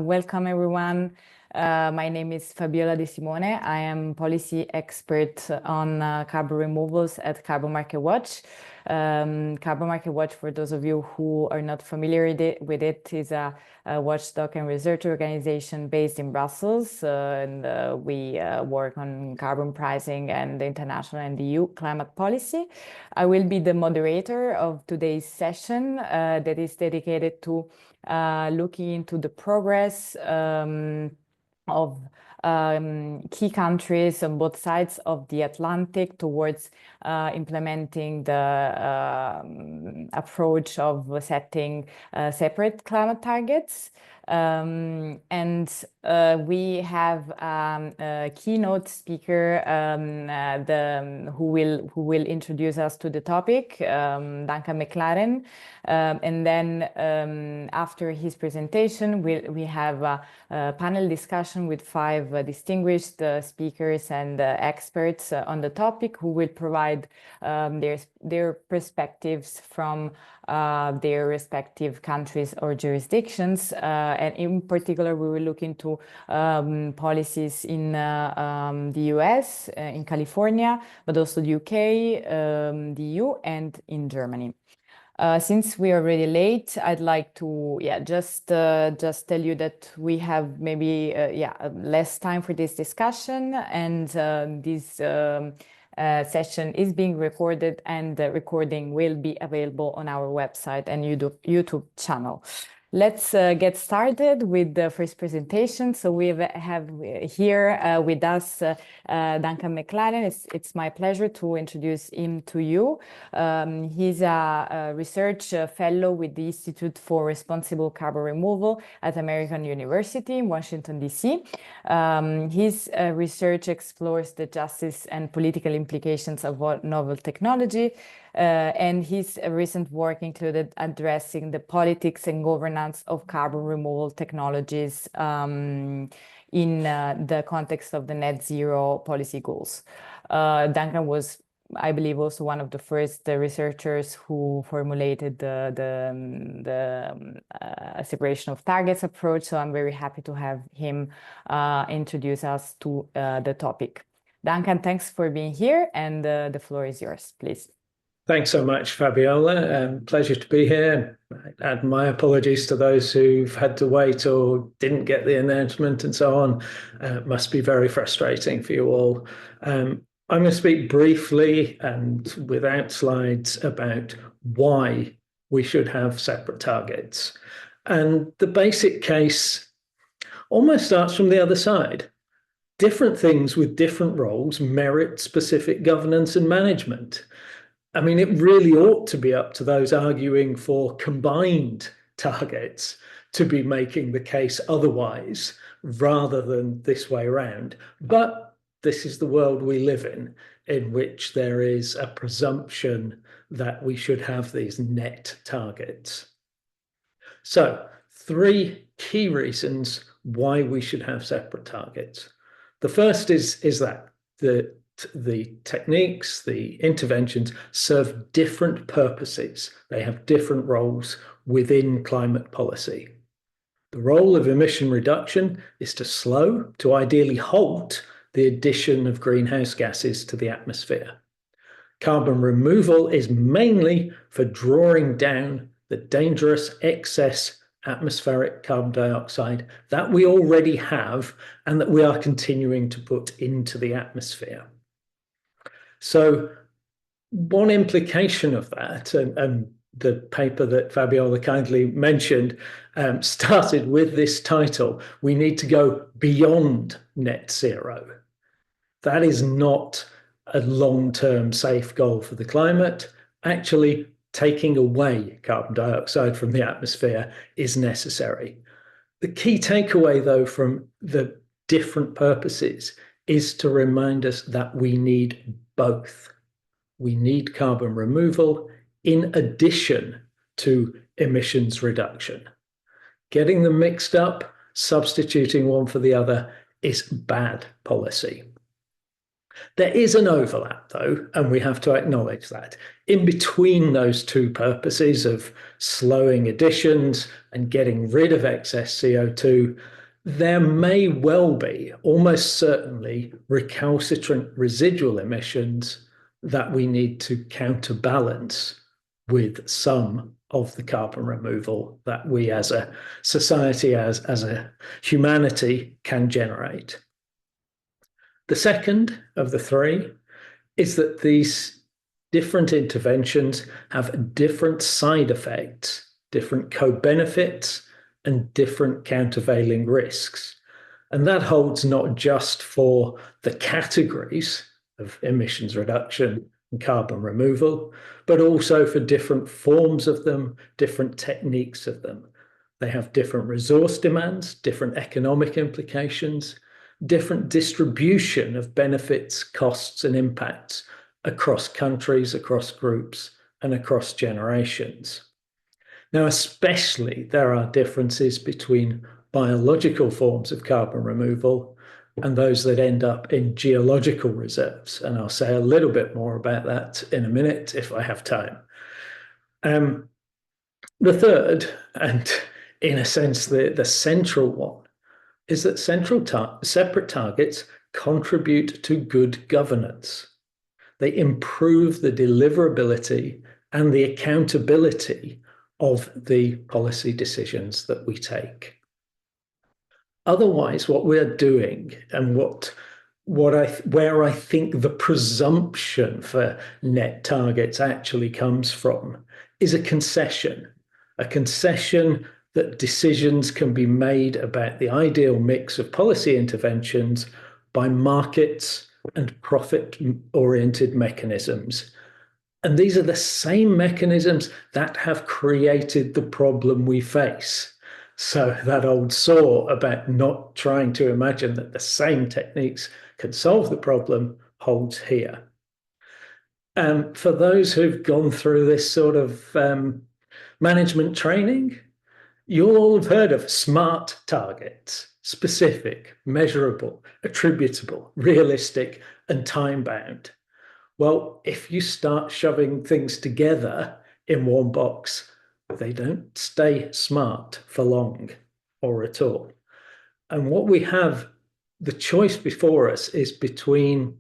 Welcome, everyone. My name is Fabiola de Simone. I am policy expert on carbon removals at Carbon Market Watch. Carbon Market Watch, for those of you who are not familiar with it, is a watchdog and research organization based in Brussels. We work on carbon pricing and the international and EU climate policy. I will be the moderator of today's session that is dedicated to looking into the progress of key countries on both sides of the Atlantic towards implementing the approach of setting separate climate targets. We have a keynote speaker who will introduce us to the topic, Duncan McLaren. After his presentation, we have a panel discussion with five distinguished speakers and experts on the topic who will provide their perspectives from their respective countries or jurisdictions. And in particular, we will look into policies in the US, in California, but also the UK, the EU, and in Germany. Since we are already late, I'd like to just tell you that we have maybe less time for this discussion, and this session is being recorded, and the recording will be available on our website and YouTube channel. Let's get started with the first presentation. So we have here with us Duncan McLaren. It's my pleasure to introduce him to you. He's a research fellow with the Institute for Responsible Carbon Removal at American University in Washington, D.C. His research explores the justice and political implications of novel technology. And his recent work included addressing the politics and governance of carbon removal technologies in the context of the net zero policy goals. Duncan was, I believe, also one of the first researchers who formulated the separation of targets approach. So I'm very happy to have him introduce us to the topic. Duncan, thanks for being here, and the floor is yours, please. Thanks so much, Fabiola. Pleasure to be here. I add my apologies to those who've had to wait or didn't get the announcement and so on. It must be very frustrating for you all. I'm going to speak briefly and without slides about why we should have separate targets. And the basic case almost starts from the other side. Different things with different roles merit specific governance and management. I mean, it really ought to be up to those arguing for combined targets to be making the case otherwise, rather than this way around. But this is the world we live in which there is a presumption that we should have these net targets. So, three key reasons why we should have separate targets. The first is that the techniques, the interventions serve different purposes. They have different roles within climate policy. The role of emission reduction is to slow, to ideally halt the addition of greenhouse gases to the atmosphere. Carbon removal is mainly for drawing down the dangerous excess atmospheric carbon dioxide that we already have and that we are continuing to put into the atmosphere. So one implication of that, and the paper that Fabiola kindly mentioned started with this title, we need to go beyond net zero. That is not a long-term safe goal for the climate. Actually, taking away carbon dioxide from the atmosphere is necessary. The key takeaway, though, from the different purposes is to remind us that we need both. We need carbon removal in addition to emissions reduction. Getting them mixed up, substituting one for the other, is bad policy. There is an overlap, though, and we have to acknowledge that. In between those two purposes of slowing emissions and getting rid of excess CO2, there may well be, almost certainly, recalcitrant residual emissions that we need to counterbalance with some of the carbon removal that we as a society, as a humanity, can generate. The second of the three is that these different interventions have different side effects, different co-benefits, and different countervailing risks. And that holds not just for the categories of emissions reduction and carbon removal, but also for different forms of them, different techniques of them. They have different resource demands, different economic implications, different distribution of benefits, costs, and impacts across countries, across groups, and across generations. Now, especially there are differences between biological forms of carbon removal and those that end up in geological reserves. And I'll say a little bit more about that in a minute if I have time. The third, and in a sense, the central one, is that separate targets contribute to good governance. They improve the deliverability and the accountability of the policy decisions that we take. Otherwise, what we're doing, and where I think the presumption for net targets actually comes from, is a concession that decisions can be made about the ideal mix of policy interventions by markets and profit-oriented mechanisms. And these are the same mechanisms that have created the problem we face. So that old saw about not trying to imagine that the same techniques can solve the problem holds here. For those who've gone through this sort of management training, you'll all have heard of SMART targets: specific, measurable, attributable, realistic, and time-bound. Well, if you start shoving things together in one box, they don't stay SMART for long or at all. And what we have, the choice before us is between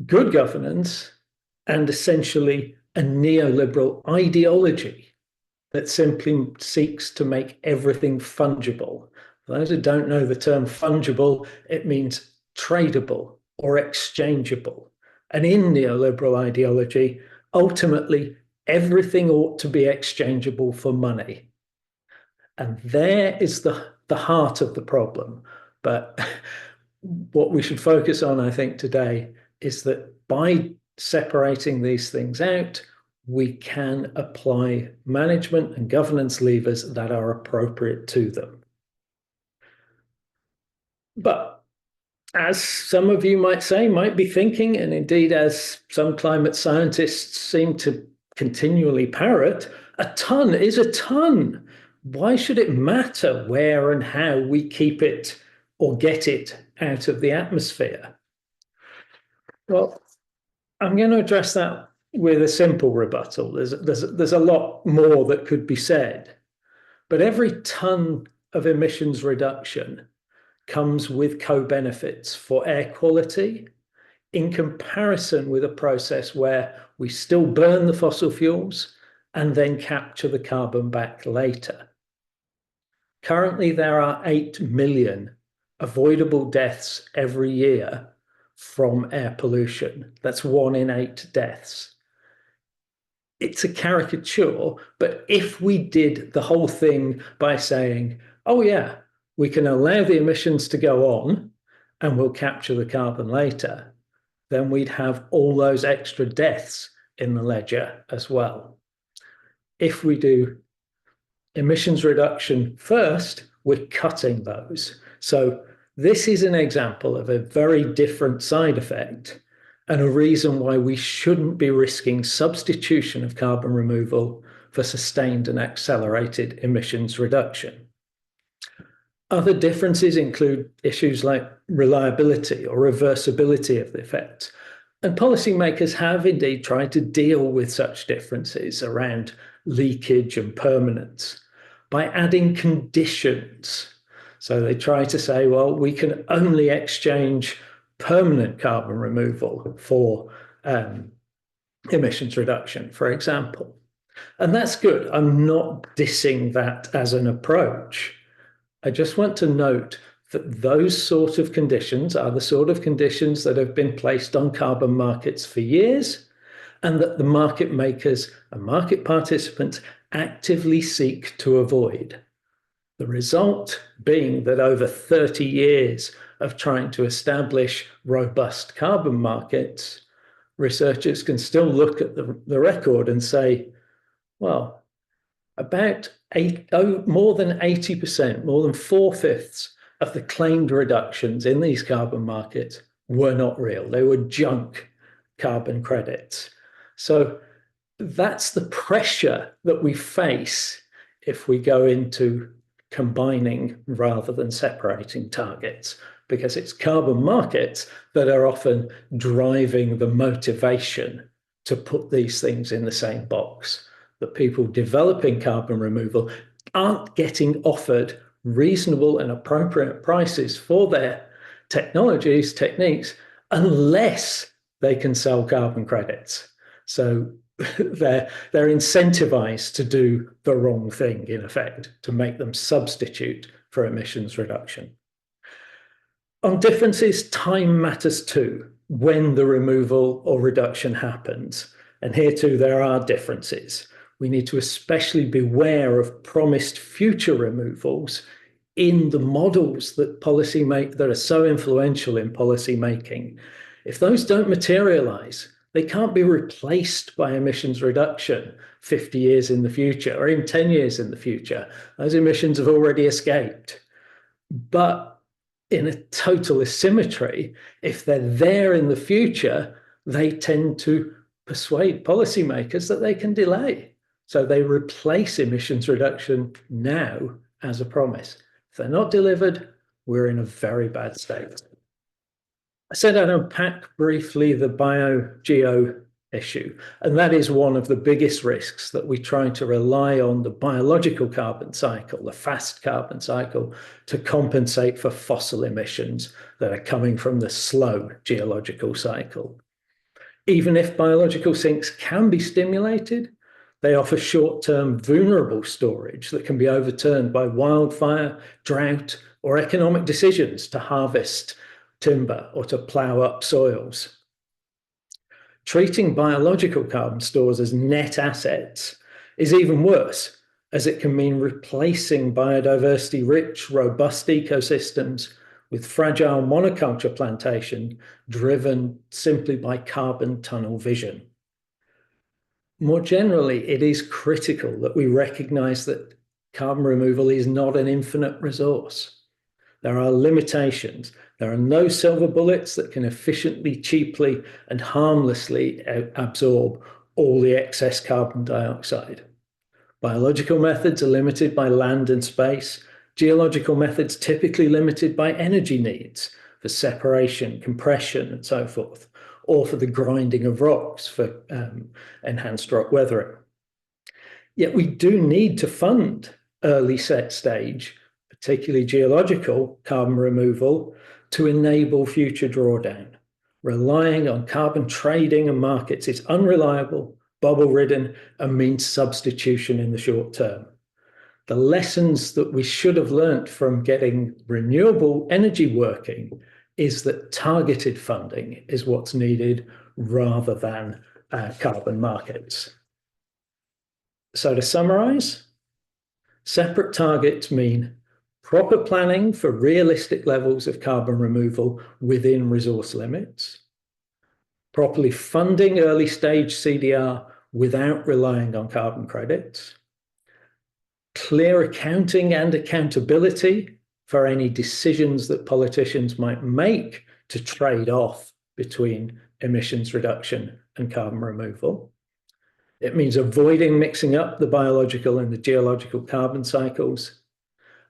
good governance and essentially a neoliberal ideology that simply seeks to make everything fungible. For those who don't know the term fungible, it means tradable or exchangeable. And in neoliberal ideology, ultimately, everything ought to be exchangeable for money. And there is the heart of the problem. But what we should focus on, I think, today is that by separating these things out, we can apply management and governance levers that are appropriate to them. But as some of you might be thinking, and indeed as some climate scientists seem to continually parrot, a ton is a ton. Why should it matter where and how we keep it or get it out of the atmosphere? Well, I'm going to address that with a simple rebuttal. There's a lot more that could be said, but every ton of emissions reduction comes with co-benefits for air quality in comparison with a process where we still burn the fossil fuels and then capture the carbon back later. Currently, there are 8 million avoidable deaths every year from air pollution. That's 1 in 8 deaths. It's a caricature, but if we did the whole thing by saying, oh yeah, we can allow the emissions to go on and we'll capture the carbon later, then we'd have all those extra deaths in the ledger as well. If we do emissions reduction first, we're cutting those. So this is an example of a very different side effect and a reason why we shouldn't be risking substitution of carbon removal for sustained and accelerated emissions reduction. Other differences include issues like reliability or reversibility of the effects. And policymakers have indeed tried to deal with such differences around leakage and permanence by adding conditions. So they try to say, well, we can only exchange permanent carbon removal for emissions reduction, for example. And that's good. I'm not dissing that as an approach. I just want to note that those sort of conditions are the sort of conditions that have been placed on carbon markets for years, and that the market makers and market participants actively seek to avoid. The result being that over 30 years of trying to establish robust carbon markets, researchers can still look at the record and say, well, about more than 80%, more than 4/5 of the claimed reductions in these carbon markets were not real. They were junk carbon credits. So that's the pressure that we face if we go into combining rather than separating targets, because it's carbon markets that are often driving the motivation to put these things in the same box. That people developing carbon removal aren't getting offered reasonable and appropriate prices for their technologies, techniques, unless they can sell carbon credits. So they're incentivized to do the wrong thing, in effect, to make them substitute for emissions reduction. On differences, time matters too, when the removal or reduction happens. And here too, there are differences. We need to especially beware of promised future removals in the models that that are so influential in policy making. If those don't materialize, they can't be replaced by emissions reduction 50 years in the future or even 10 years in the future. Those emissions have already escaped. But in a total asymmetry, if they're there in the future, they tend to persuade policymakers that they can delay. So they replace emissions reduction now as a promise. If they're not delivered, we're in a very bad state. I said I'd unpack briefly the bio-geo issue, and that is one of the biggest risks, that we try to rely on the biological carbon cycle, the fast carbon cycle, to compensate for fossil emissions that are coming from the slow geological cycle. Even if biological sinks can be stimulated, they offer short-term vulnerable storage that can be overturned by wildfire, drought, or economic decisions to harvest timber or to plough up soils. Treating biological carbon stores as net assets is even worse, as it can mean replacing biodiversity-rich, robust ecosystems with fragile monoculture plantation driven simply by carbon tunnel vision. More generally, it is critical that we recognize that carbon removal is not an infinite resource. There are limitations. There are no silver bullets that can efficiently, cheaply, and harmlessly absorb all the excess carbon dioxide. Biological methods are limited by land and space. Geological methods typically limited by energy needs for separation, compression, and so forth, or for the grinding of rocks for enhanced rock weathering. Yet we do need to fund early set stage, particularly geological carbon removal, to enable future drawdown. Relying on carbon trading and markets is unreliable, bubble-ridden, and means substitution in the short term. The lessons that we should have learnt from getting renewable energy working is that targeted funding is what's needed rather than carbon markets. So to summarize, separate targets mean proper planning for realistic levels of carbon removal within resource limits, properly funding early stage CDR without relying on carbon credits, clear accounting and accountability for any decisions that politicians might make to trade off between emissions reduction and carbon removal. It means avoiding mixing up the biological and the geological carbon cycles,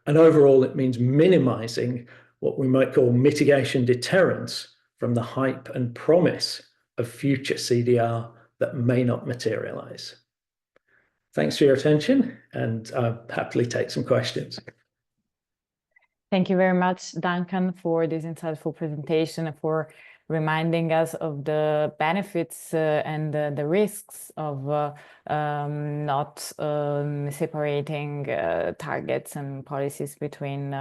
And overall, it means minimizing what we might call mitigation deterrence from the hype and promise of future CDR that may not materialize. Thanks for your attention, and I'll happily take some questions. Thank you very much, Duncan, for this insightful presentation and for reminding us of the benefits and the risks of not separating targets and policies between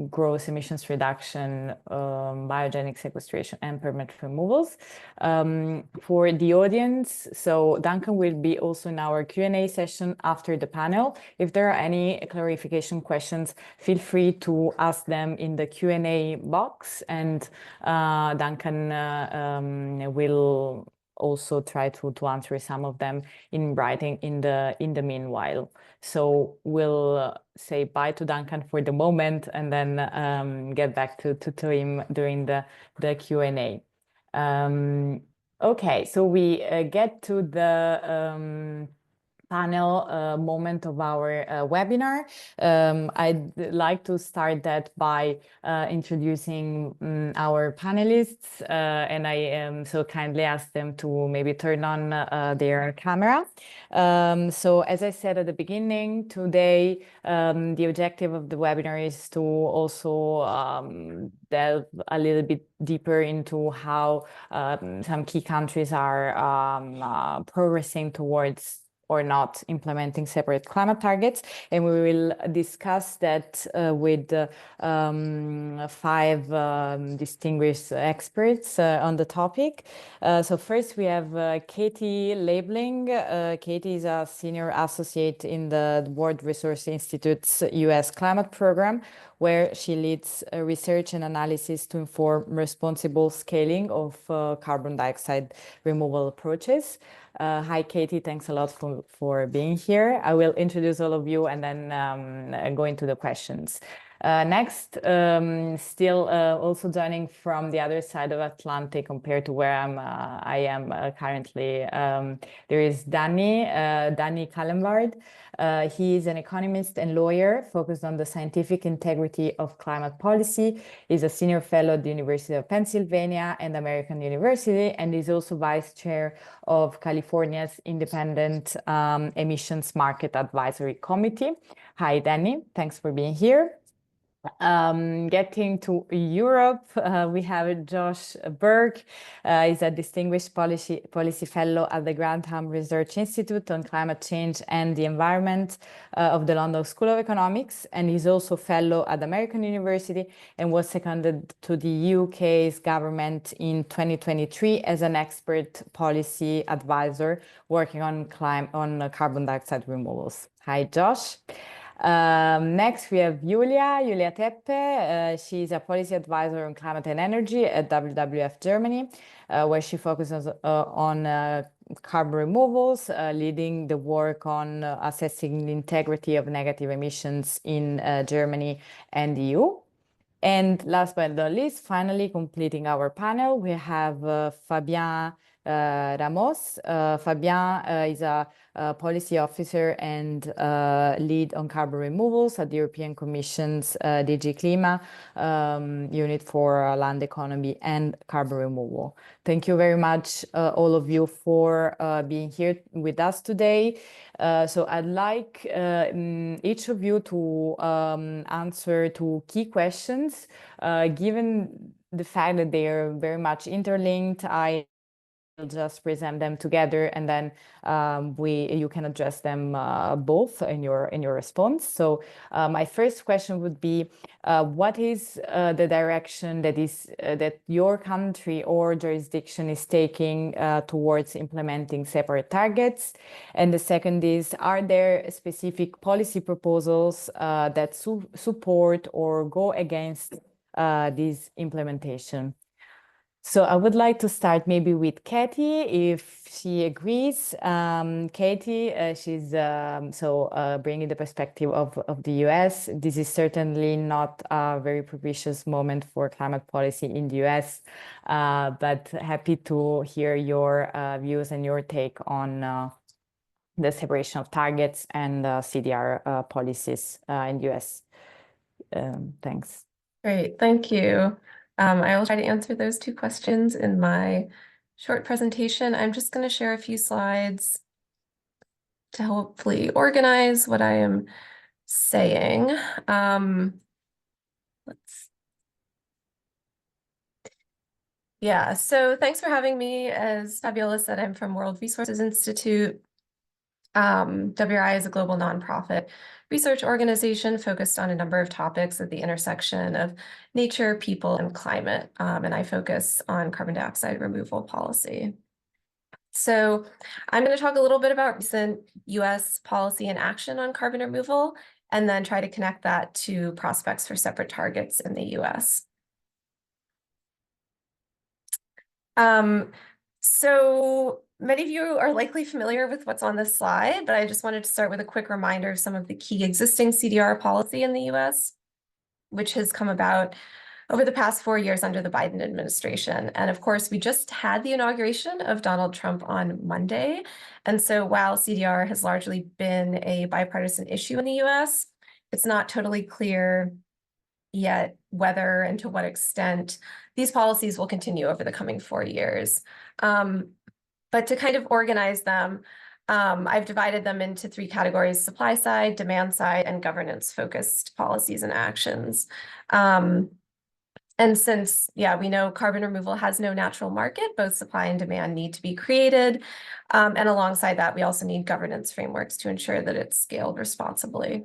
gross emissions reduction, biogenic sequestration, and permanent removals. For the audience, so Duncan will be also in our Q&A session after the panel. If there are any clarification questions, feel free to ask them in the Q&A box, and Duncan will also try to answer some of them in writing in the meanwhile. So we'll say bye to Duncan for the moment, and then get back to him during the Q&A. Okay, so we get to the panel moment of our webinar. I'd like to start that by introducing our panelists, and I so kindly ask them to maybe turn on their camera. So as I said at the beginning, today the objective of the webinar is to also delve a little bit deeper into how some key countries are progressing towards or not implementing separate climate targets. And we will discuss that with 5 distinguished experts on the topic. So first we have Katie Lebling. Katie is a senior associate in the World Resource Institute's US climate program, where she leads research and analysis to inform responsible scaling of carbon dioxide removal approaches. Hi, Katie. Thanks a lot for being here. I will introduce all of you and then go into the questions. Next, still also joining from the other side of Atlantic compared to where I am currently, there is Danny Cullenward. He is an economist and lawyer focused on the scientific integrity of climate policy. He's a senior fellow at the University of Pennsylvania and American University, and is also vice chair of California's Independent Emissions Market Advisory Committee. Hi, Danny. Thanks for being here. Getting to Europe, we have Josh Burke. He's a distinguished policy fellow at the Grantham Research Institute on Climate Change and the Environment of the London School of Economics, and he's also fellow at American University and was seconded to the UK's government in 2023 as an expert policy advisor working on carbon dioxide removals. Hi, Josh. Next, we have Julia Teppe. She's a policy advisor on climate and energy at WWF Germany, where she focuses on carbon removals, leading the work on assessing the integrity of negative emissions in Germany and the EU. And last but not least, finally completing our panel, we have Fabien Ramos. Fabien is a policy officer and lead on carbon removals at the European Commission's DG Clima unit for land economy and carbon removal. Thank you very much, all of you, for being here with us today. So I'd like each of you to answer to key questions. Given the fact that they are very much interlinked, I will just present them together, and then you can address them both in your response. So my first question would be, what is the direction that your country or jurisdiction is taking towards implementing separate targets? And the second is, are there specific policy proposals that support or go against this implementation? So I would like to start maybe with Katie, if she agrees. Katie, she's bringing the perspective of the US. This is certainly not a very propitious moment for climate policy in the US, but happy to hear your views and your take on the separation of targets and CDR policies in the US. Thanks. Great, thank you. I will try to answer those two questions in my short presentation. I'm just going to share a few slides to hopefully organize what I am saying. So thanks for having me. As Fabiola said, I'm from World Resources Institute. WRI is a global nonprofit research organization focused on a number of topics at the intersection of nature, people, and climate. And I focus on carbon dioxide removal policy. So I'm going to talk a little bit about recent US policy and action on carbon removal, and then try to connect that to prospects for separate targets in the US. So many of you are likely familiar with what's on this slide, but I just wanted to start with a quick reminder of some of the key existing CDR policy in the US, which has come about over the past 4 years under the Biden administration. And of course, we just had the inauguration of Donald Trump on Monday. And so while CDR has largely been a bipartisan issue in the US, it's not totally clear yet whether and to what extent these policies will continue over the coming 4 years. But to kind of organize them, I've divided them into 3 categories: supply side, demand side, and governance-focused policies and actions. And since, we know carbon removal has no natural market, both supply and demand need to be created. And alongside that, we also need governance frameworks to ensure that it's scaled responsibly.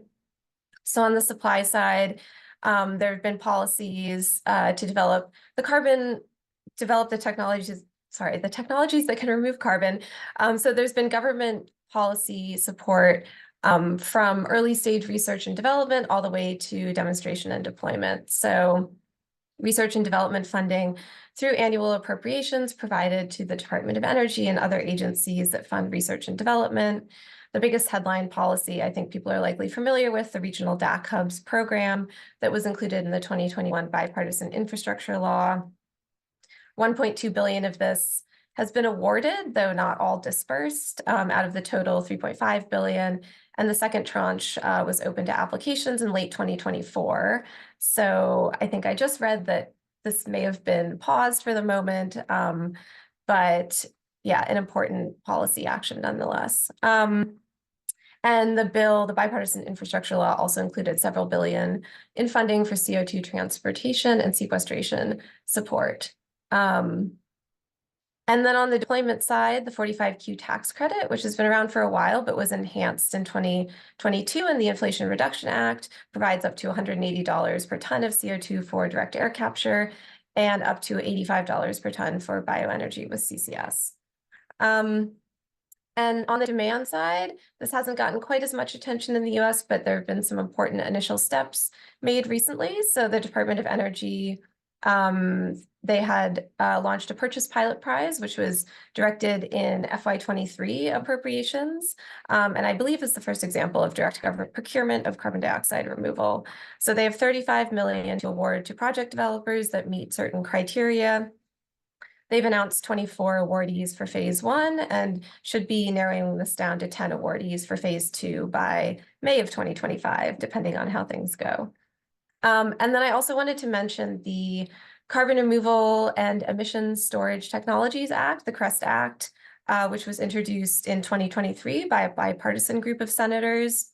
So on the supply side, there have been policies to develop the technologies that can remove carbon. So there's been government policy support from early stage research and development all the way to demonstration and deployment. So research and development funding through annual appropriations provided to the Department of Energy and other agencies that fund research and development. The biggest headline policy I think people are likely familiar with, the Regional DAC Hubs program that was included in the 2021 Bipartisan Infrastructure Law. 1.2 billion of this has been awarded, though not all dispersed, out of the total 3.5 billion. And the second tranche was open to applications in late 2024. So I think I just read that this may have been paused for the moment, but an important policy action nonetheless. And the bipartisan infrastructure law also included several billion in funding for CO2 transportation and sequestration support. And then on the deployment side, the 45Q tax credit, which has been around for a while, but was enhanced in 2022 in the Inflation Reduction Act, provides up to $180 per ton of CO2 for direct air capture and up to $85 per ton for bioenergy with CCS. And on the demand side, this hasn't gotten quite as much attention in the US, but there have been some important initial steps made recently. So the Department of Energy, they had launched a purchase pilot prize, which was directed in FY23 appropriations, and I believe is the first example of direct government procurement of carbon dioxide removal. So they have 35 million to award to project developers that meet certain criteria. They've announced 24 awardees for phase 1 and should be narrowing this down to 10 awardees for phase 2 by May of 2025, depending on how things go. And then I also wanted to mention the Carbon Removal and Emissions Storage Technologies Act, the CREST Act, which was introduced in 2023 by a bipartisan group of senators.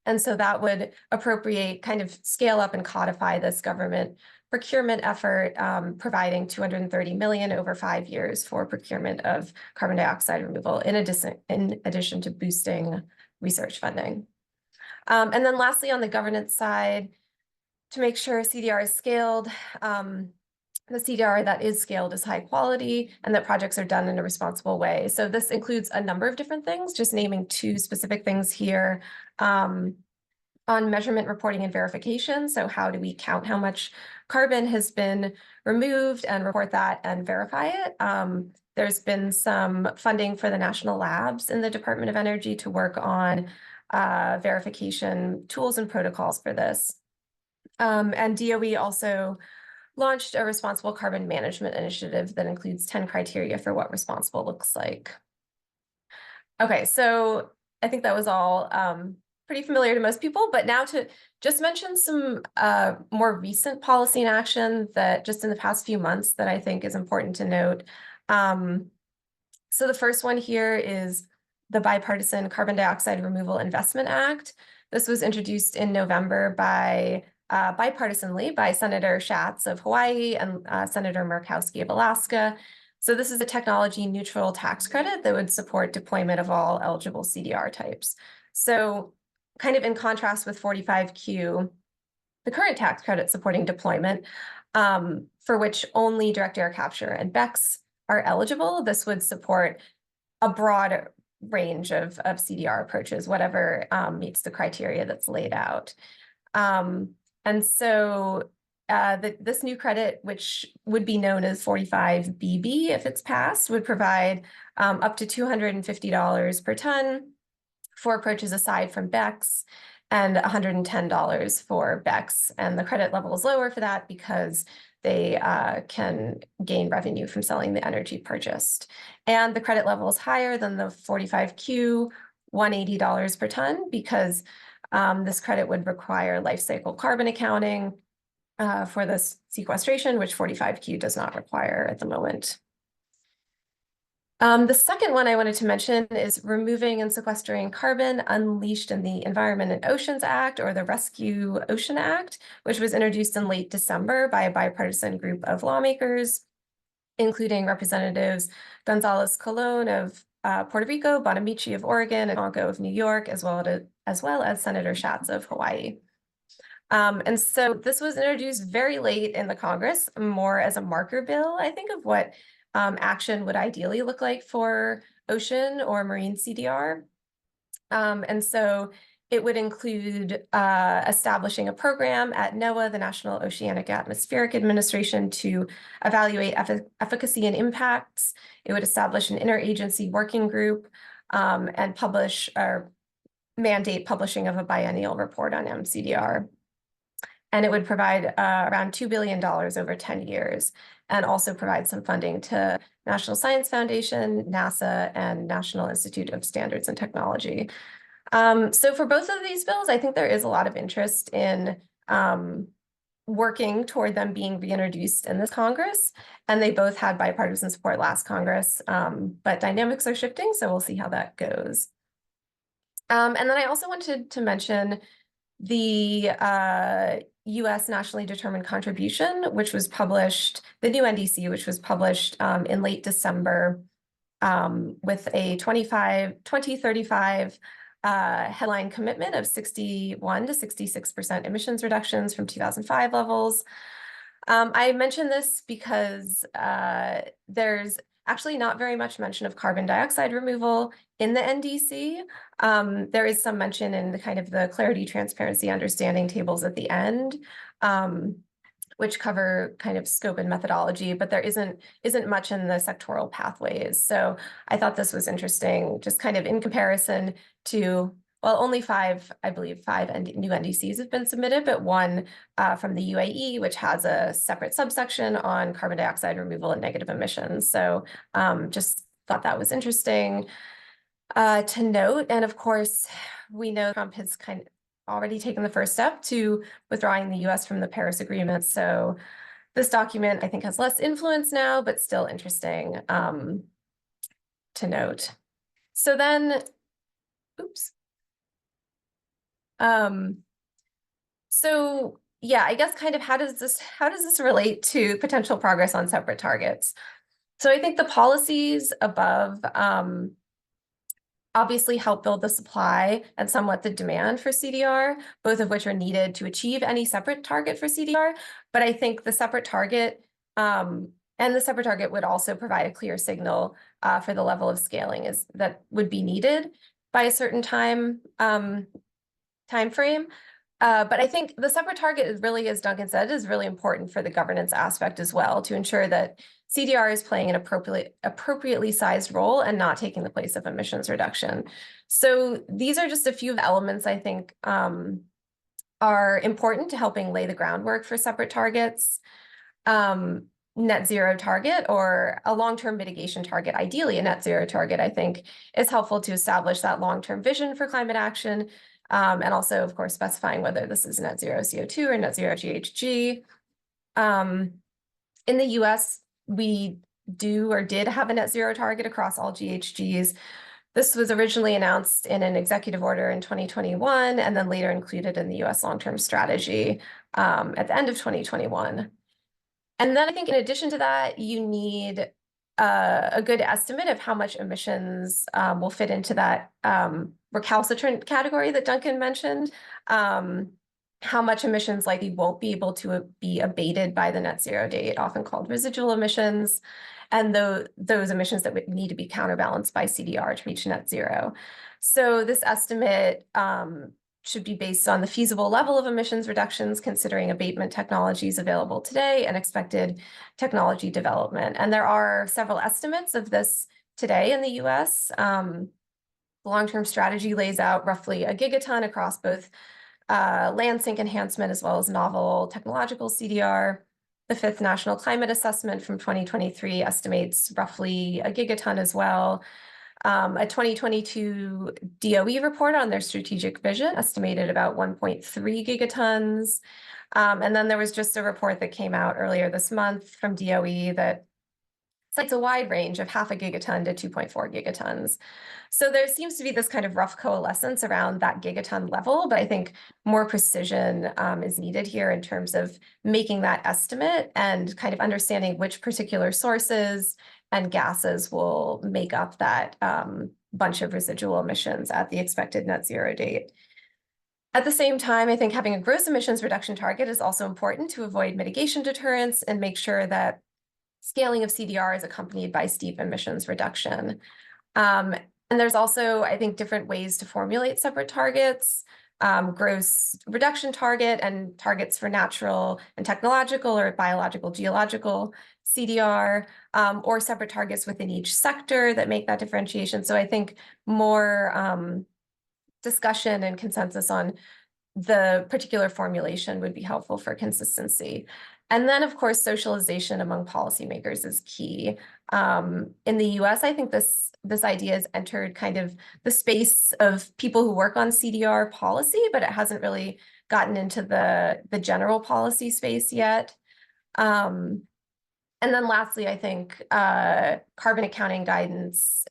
And so that would appropriate, kind of scale up and codify this government procurement effort, providing 230 million over 5 years for procurement of carbon dioxide removal, in addition to boosting research funding. And then lastly, on the governance side, to make sure CDR is scaled, the CDR that is scaled is high quality and that projects are done in a responsible way. So this includes a number of different things, just naming 2 specific things here. On measurement, reporting, and verification. So how do we count how much carbon has been removed and report that and verify it? There's been some funding for the national labs in the Department of Energy to work on verification tools and protocols for this. And DOE also launched a responsible carbon management initiative that includes 10 criteria for what responsible looks like. Okay, so I think that was all pretty familiar to most people, but now to just mention some more recent policy in action that just in the past few months that I think is important to note. So the first one here is the Bipartisan Carbon Dioxide Removal Investment Act. This was introduced in November by bipartisanly by Senator Schatz of Hawaii and Senator Murkowski of Alaska. So this is a technology neutral tax credit that would support deployment of all eligible CDR types. So kind of in contrast with 45Q, the current tax credit supporting deployment, for which only direct air capture and BECCS are eligible, this would support a broad range of CDR approaches, whatever meets the criteria that's laid out. And so this new credit, which would be known as 45BB if it's passed, would provide up to $250 per ton for approaches aside from BECCS and $110 for BECCS. And the credit level is lower for that because they can gain revenue from selling the energy purchased. And the credit level is higher than the 45Q, $180 per ton, because this credit would require life cycle carbon accounting for this sequestration, which 45Q does not require at the moment. The second one I wanted to mention is removing and sequestering carbon unleashed in the Environment and Oceans Act, or the Rescue Ocean Act, which was introduced in late December by a bipartisan group of lawmakers, including Representatives Gonzalez Colon of Puerto Rico, Bonamici of Oregon, and Onco of New York, as well as Senator Schatz of Hawaii. And so this was introduced very late in the Congress, more as a marker bill, I think, of what action would ideally look like for ocean or marine CDR. And so it would include establishing a program at NOAA, the National Oceanic Atmospheric Administration, to evaluate efficacy and impacts. It would establish an interagency working group and publish or mandate publishing of a biennial report on MCDR. And it would provide around $2 billion over 10 years, and also provide some funding to National Science Foundation, NASA, and National Institute of Standards and Technology. So for both of these bills, I think there is a lot of interest in working toward them being reintroduced in this Congress. And they both had bipartisan support last Congress, but dynamics are shifting, so we'll see how that goes. And then I also wanted to mention the U.S. Nationally Determined Contribution, which was published, the new NDC, which was published in late December with a 2035 headline commitment of 61 to 66% emissions reductions from 2005 levels. I mention this because there's actually not very much mention of carbon dioxide removal in the NDC. There is some mention in the kind of the clarity, transparency, understanding tables at the end, which cover kind of scope and methodology, but there isn't much in the sectoral pathways. So I thought this was interesting, just kind of in comparison to, well, only five new NDCs have been submitted, but one from the UAE, which has a separate subsection on carbon dioxide removal and negative emissions. So just thought that was interesting to note. And of course, we know Trump has kind of already taken the first step to withdrawing the US from the Paris Agreement. So this document, I think, has less influence now, but still interesting to note. So then, oops. So yeah, I guess kind of how does this relate to potential progress on separate targets? So I think the policies above obviously help build the supply and somewhat the demand for CDR, both of which are needed to achieve any separate target for CDR. But I think the separate target would also provide a clear signal for the level of scaling that would be needed by a certain time frame. But I think the separate target is really, as Duncan said, is really important for the governance aspect as well, to ensure that CDR is playing an appropriately sized role and not taking the place of emissions reduction. So these are just a few elements I think are important to helping lay the groundwork for separate targets. net zero target or a long-term mitigation target, ideally a net zero target, I think is helpful to establish that long-term vision for climate action. And also, of course, specifying whether this is net zero CO2 or net zero GHG. In the US, we do or did have a net zero target across all GHGs. This was originally announced in an executive order in 2021, and then later included in the US long-term strategy at the end of 2021. And then I think in addition to that, you need a good estimate of how much emissions will fit into that recalcitrant category that Duncan mentioned. How much emissions likely won't be able to be abated by the net zero date, often called residual emissions, and those emissions that would need to be counterbalanced by CDR to reach net zero. So this estimate should be based on the feasible level of emissions reductions, considering abatement technologies available today and expected technology development. And there are several estimates of this today in the US. The long-term strategy lays out roughly a gigaton across both land sink enhancement as well as novel technological CDR. The fifth National Climate Assessment from 2023 estimates roughly a gigaton as well. A 2022 DOE report on their strategic vision estimated about 1.3 gigatons. And then there was just a report that came out earlier this month from DOE that cites a wide range of 0.5 gigaton to 2.4 gigatons. So there seems to be this kind of rough coalescence around that gigaton level, but I think more precision is needed here in terms of making that estimate and kind of understanding which particular sources and gases will make up that bunch of residual emissions at the expected net zero date. At the same time, I think having a gross emissions reduction target is also important to avoid mitigation deterrence and make sure that scaling of CDR is accompanied by steep emissions reduction. And there's also, I think, different ways to formulate separate targets, gross reduction target and targets for natural and technological or biological, geological CDR, or separate targets within each sector that make that differentiation. So I think more discussion and consensus on the particular formulation would be helpful for consistency. And then, of course, socialization among policymakers is key. In the US, I think this idea has entered kind of the space of people who work on CDR policy, but it hasn't really gotten into the general policy space yet. And then lastly, I think carbon accounting guidance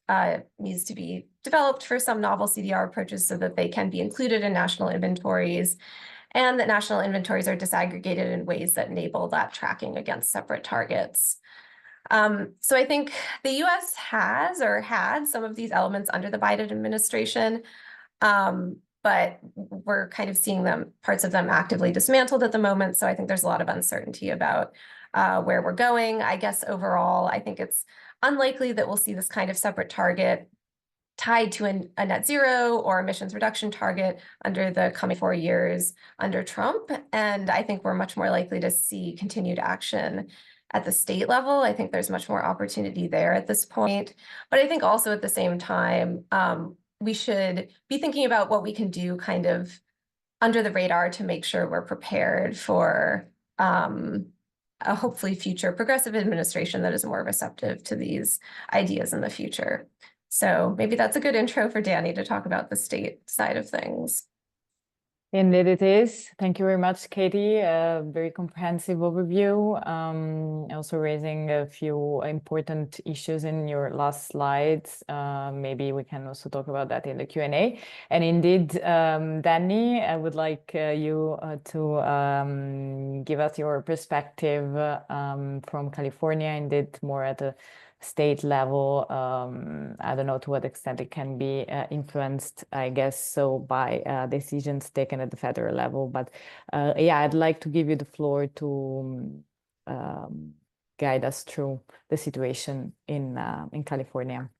needs to be developed for some novel CDR approaches so that they can be included in national inventories, and that national inventories are disaggregated in ways that enable that tracking against separate targets. So I think the US has or had some of these elements under the Biden administration, but we're kind of seeing parts of them actively dismantled at the moment. So I think there's a lot of uncertainty about where we're going. I guess overall, I think it's unlikely that we'll see this kind of separate target tied to a net zero or emissions reduction target under the coming 4 years under Trump. And I think we're much more likely to see continued action at the state level. I think there's much more opportunity there at this point. But I think also at the same time, we should be thinking about what we can do kind of under the radar to make sure we're prepared for a hopefully future progressive administration that is more receptive to these ideas in the future. So maybe that's a good intro for Danny to talk about the state side of things. Indeed it is. Thank you very much, Katie. A very comprehensive overview. Also raising a few important issues in your last slides. Maybe we can also talk about that in the Q&A. And indeed, Danny, I would like you to give us your perspective from California, indeed more at a state level. I don't know to what extent it can be influenced, I guess, so by decisions taken at the federal level. But yeah, I'd like to give you the floor to guide us through the situation in California.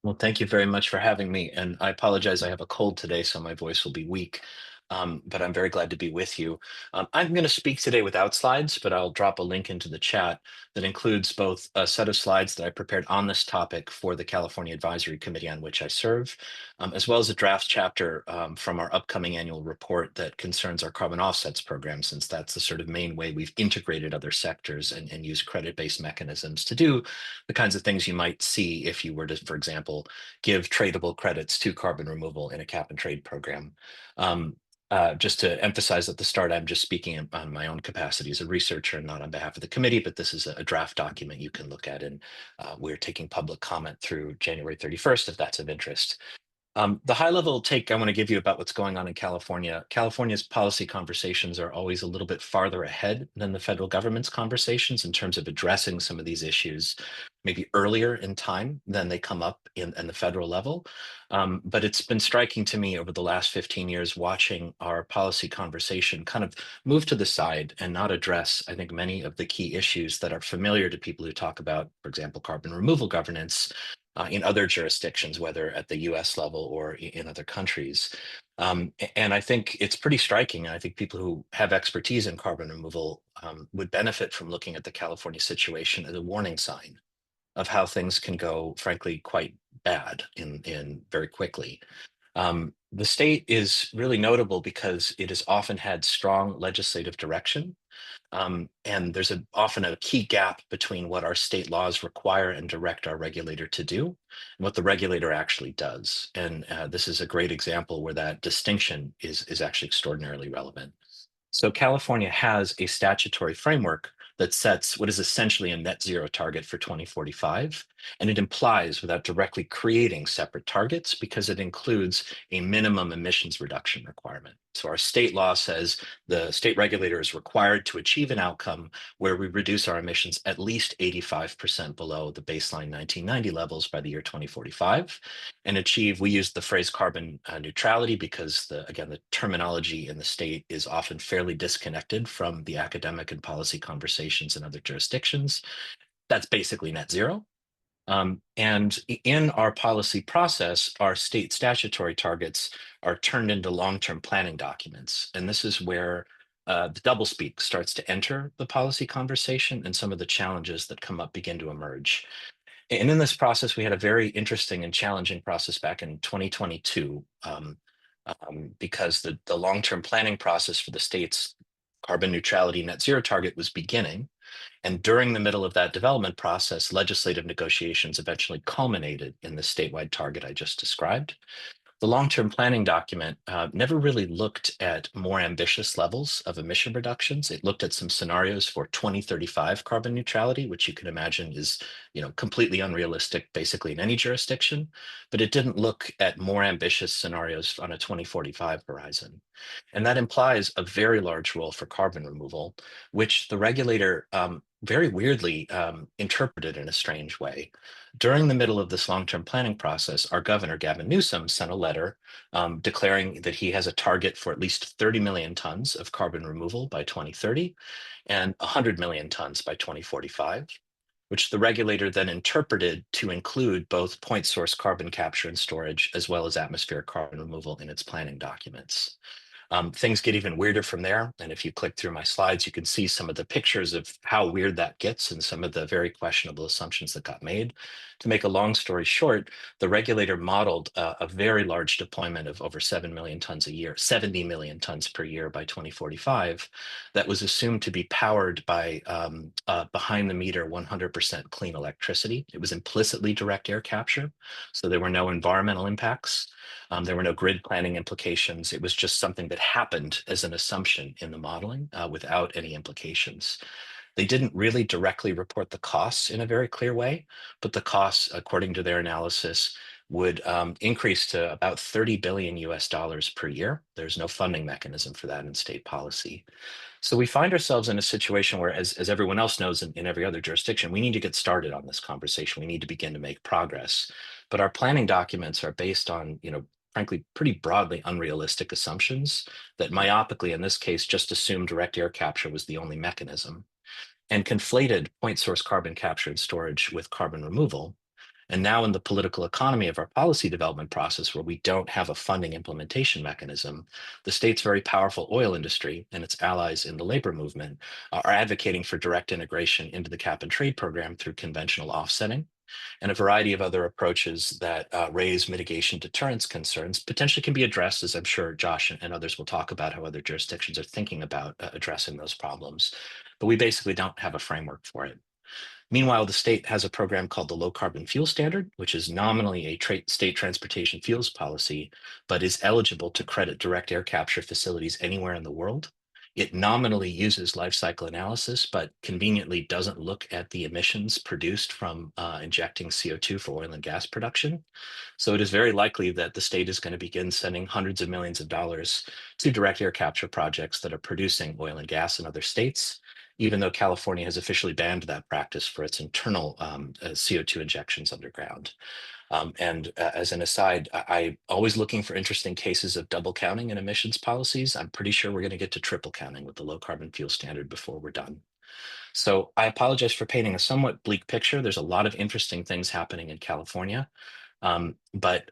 Well, thank you very much for having me. And I apologize, I have a cold today, so my voice will be weak. but I'm very glad to be with you. I'm going to speak today without slides, but I'll drop a link into the chat that includes both a set of slides that I prepared on this topic for the California Advisory Committee on which I serve, as well as a draft chapter from our upcoming annual report that concerns our carbon offsets program, since that's the sort of main way we've integrated other sectors and used credit-based mechanisms to do the kinds of things you might see if you were to, for example, give tradable credits to carbon removal in a cap and trade program. Just to emphasize at the start, I'm just speaking on my own capacity as a researcher, not on behalf of the committee, but this is a draft document you can look at, and we're taking public comment through January 31st if that's of interest. The high-level take I want to give you about what's going on in California. California's policy conversations are always a little bit farther ahead than the federal government's conversations in terms of addressing some of these issues, maybe earlier in time than they come up in the federal level. But it's been striking to me over the last 15 years watching our policy conversation kind of move to the side and not address, I think, many of the key issues that are familiar to people who talk about, for example, carbon removal governance, in other jurisdictions, whether at the US level or in other countries. And I think it's pretty striking. I think people who have expertise in carbon removal would benefit from looking at the California situation as a warning sign of how things can go, frankly, quite bad in very quickly. The state is really notable because it has often had strong legislative direction. And there's often a key gap between what our state laws require and direct our regulator to do and what the regulator actually does. And this is a great example where that distinction is actually extraordinarily relevant. So California has a statutory framework that sets what is essentially a net zero target for 2045. And it implies, without directly creating separate targets, because it includes a minimum emissions reduction requirement. So our state law says the state regulator is required to achieve an outcome where we reduce our emissions at least 85% below the baseline 1990 levels by the year 2045 and achieve, we use the phrase carbon neutrality because again, the terminology in the state is often fairly disconnected from the academic and policy conversations in other jurisdictions. That's basically net zero. And in our policy process, our state statutory targets are turned into long-term planning documents. And this is where the doublespeak starts to enter the policy conversation and some of the challenges that come up begin to emerge. And in this process, we had a very interesting and challenging process back in 2022 because the long-term planning process for the state's carbon neutrality net zero target was beginning. And during the middle of that development process, legislative negotiations eventually culminated in the statewide target I just described. The long-term planning document never really looked at more ambitious levels of emission reductions. It looked at some scenarios for 2035 carbon neutrality, which you can imagine is, completely unrealistic basically in any jurisdiction, but it didn't look at more ambitious scenarios on a 2045 horizon. And that implies a very large role for carbon removal, which the regulator very weirdly interpreted in a strange way. During the middle of this long-term planning process, our governor, Gavin Newsom, sent a letter declaring that he has a target for at least 30 million tons of carbon removal by 2030 and 100 million tons by 2045, which the regulator then interpreted to include both point source carbon capture and storage, as well as atmospheric carbon removal in its planning documents. Things get even weirder from there. And if you click through my slides, you can see some of the pictures of how weird that gets and some of the very questionable assumptions that got made. To make a long story short, the regulator modeled a very large deployment of over 7 million tons a year, 70 million tons per year by 2045, that was assumed to be powered by behind the meter 100% clean electricity. It was implicitly direct air capture, so there were no environmental impacts. There were no grid planning implications. It was just something that happened as an assumption in the modeling without any implications. They didn't really directly report the costs in a very clear way, but the costs, according to their analysis, would increase to about 30 billion US dollars per year. There's no funding mechanism for that in state policy. So we find ourselves in a situation where, as everyone else knows in every other jurisdiction, we need to get started on this conversation. We need to begin to make progress. But our planning documents are based on, frankly, pretty broadly unrealistic assumptions that myopically, in this case, just assumed direct air capture was the only mechanism and conflated point source carbon capture and storage with carbon removal. And now in the political economy of our policy development process, where we don't have a funding implementation mechanism, the state's very powerful oil industry and its allies in the labor movement are advocating for direct integration into the cap and trade program through conventional offsetting and a variety of other approaches that raise mitigation deterrence concerns potentially can be addressed, as I'm sure Josh and others will talk about how other jurisdictions are thinking about addressing those problems. But we basically don't have a framework for it. Meanwhile, the state has a program called the Low Carbon Fuel Standard, which is nominally a state transportation fuels policy, but is eligible to credit direct air capture facilities anywhere in the world. It nominally uses life cycle analysis, but conveniently doesn't look at the emissions produced from injecting CO2 for oil and gas production. So it is very likely that the state is going to begin sending hundreds of millions of dollars to direct air capture projects that are producing oil and gas in other states, even though California has officially banned that practice for its internal CO2 injections underground. As an aside, I'm always looking for interesting cases of double counting in emissions policies. I'm pretty sure we're going to get to triple counting with the low carbon fuel standard before we're done. So I apologize for painting a somewhat bleak picture. There's a lot of interesting things happening in California. But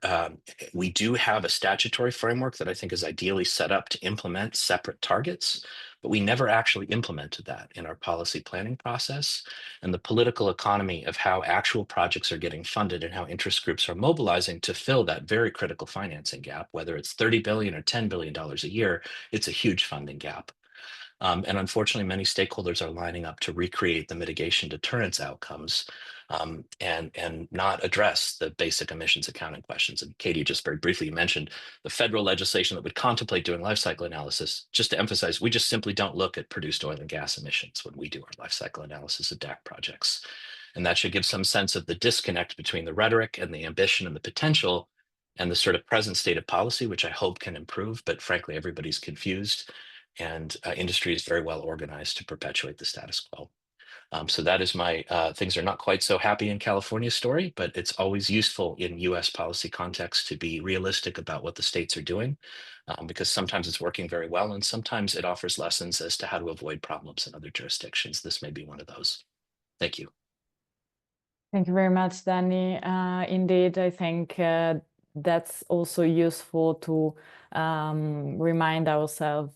we do have a statutory framework that I think is ideally set up to implement separate targets, but we never actually implemented that in our policy planning process. And the political economy of how actual projects are getting funded and how interest groups are mobilizing to fill that very critical financing gap, whether it's $30 billion or $10 billion a year, it's a huge funding gap. And unfortunately, many stakeholders are lining up to recreate the mitigation deterrence outcomes and not address the basic emissions accounting questions. And Katie just very briefly mentioned the federal legislation that would contemplate doing life cycle analysis. Just to emphasize, we just simply don't look at produced oil and gas emissions when we do our life cycle analysis of DAC projects. And that should give some sense of the disconnect between the rhetoric and the ambition and the potential and the sort of present state of policy, which I hope can improve, but frankly, everybody's confused. And industry is very well organized to perpetuate the status quo. So that is my things are not quite so happy in California story, but it's always useful in US policy context to be realistic about what the states are doing, because sometimes it's working very well and sometimes it offers lessons as to how to avoid problems in other jurisdictions. This may be one of those. Thank you. Thank you very much, Danny. Indeed, I think that's also useful to remind ourselves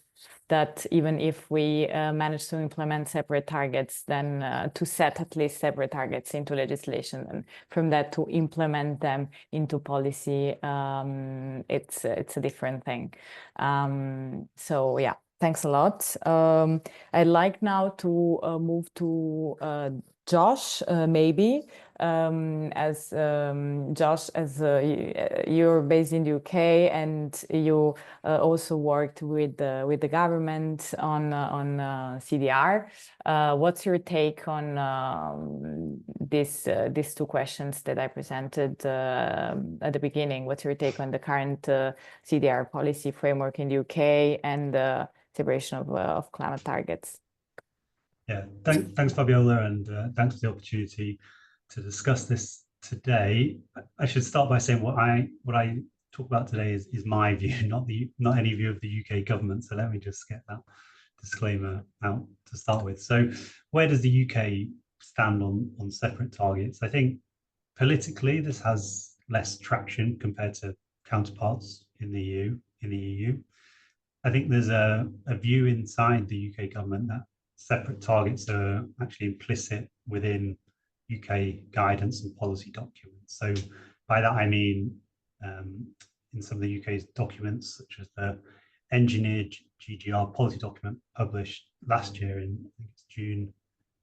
that even if we manage to implement separate targets, then to set at least separate targets into legislation, and from that to implement them into policy, it's a different thing. So yeah, thanks a lot. I'd like now to move to Josh, maybe. As Josh, as you're based in the UK and you also worked with the government on CDR. What's your take on these two questions that I presented at the beginning? What's your take on the current CDR policy framework in the UK and the separation of climate targets? Yeah, thanks Fabiola, and thanks for the opportunity to discuss this today. I should start by saying what I talk about today is my view, not any view of the UK government. So let me just get that disclaimer out to start with. So where does the UK stand on separate targets? I think politically this has less traction compared to counterparts in the EU. I think there's a view inside the UK government that separate targets are actually implicit within UK guidance and policy documents. So by that I mean in some of the UK's documents, such as the engineered GGR policy document published last year in I think it's June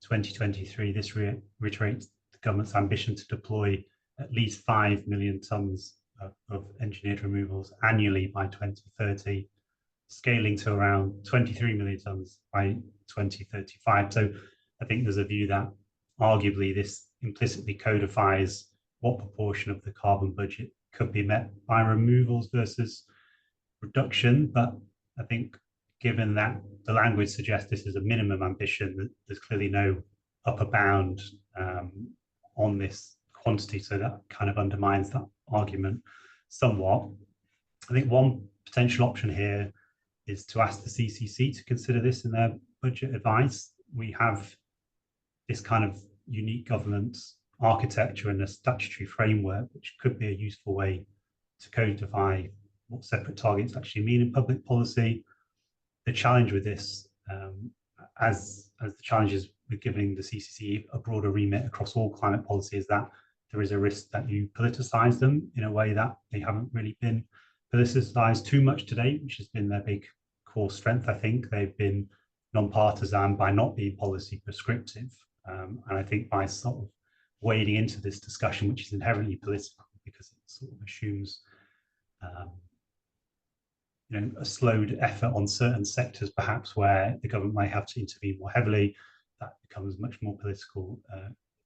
2023, this reiterates the government's ambition to deploy at least 5 million tonnes of engineered removals annually by 2030, scaling to around 23 million tonnes by 2035. So I think there's a view that arguably this implicitly codifies what proportion of the carbon budget could be met by removals versus reduction. But I think given that the language suggests this is a minimum ambition, there's clearly no upper bound on this quantity. So that kind of undermines that argument somewhat. I think one potential option here is to ask the CCC to consider this in their budget advice. We have this kind of unique governance architecture and a statutory framework, which could be a useful way to codify what separate targets actually mean in public policy. The challenge with this, as the challenges with giving the CCC a broader remit across all climate policy, is that there is a risk that you politicise them in a way that they haven't really been politicised too much to date, which has been their big core strength. I think they've been non-partisan by not being policy prescriptive, and I think by sort of wading into this discussion, which is inherently political because it sort of assumes a slowed effort on certain sectors, perhaps where the government may have to intervene more heavily, that becomes much more political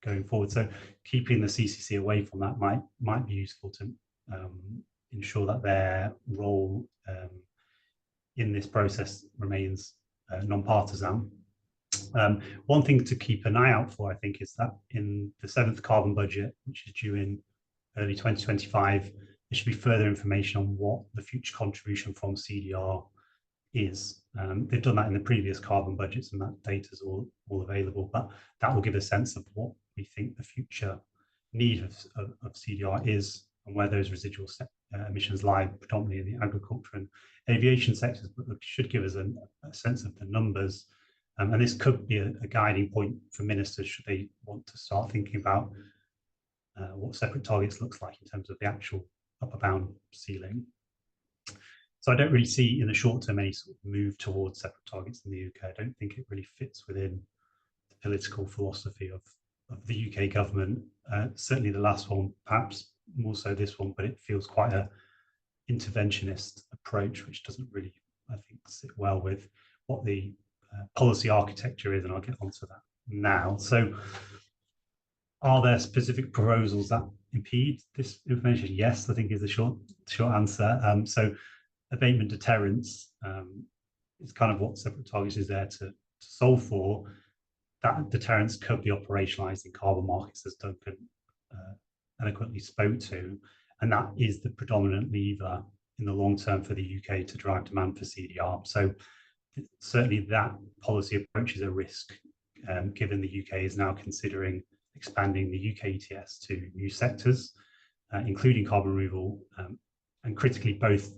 going forward. So keeping the CCC away from that might be useful to ensure that their role in this process remains non-partisan. One thing to keep an eye out for, I think, is that in the 7th carbon budget, which is due in early 2025, there should be further information on what the future contribution from CDR is. They've done that in the previous carbon budgets, and that data is all available, but that will give a sense of what we think the future need of CDR is, and where those residual emissions lie predominantly in the agriculture and aviation sectors, but should give us a sense of the numbers. And this could be a guiding point for ministers should they want to start thinking about what separate targets looks like in terms of the actual upper bound ceiling. So I don't really see in the short term any sort of move towards separate targets in the UK. I don't think it really fits within the political philosophy of the UK government. Certainly the last one, perhaps more so this one, but it feels quite a interventionist approach, which doesn't really, I think, sit well with what the policy architecture is, and I'll get onto that now. So are there specific proposals that impede this information? Yes, I think is the short answer. So abatement deterrence is kind of what separate targets is there to solve for. That deterrence could be operationalized in carbon markets, as Duncan eloquently spoke to, and that is the predominant lever in the long term for the UK to drive demand for CDR. So certainly that policy approach is a risk, given the UK is now considering expanding the UK ETS to new sectors, including carbon removal, and critically both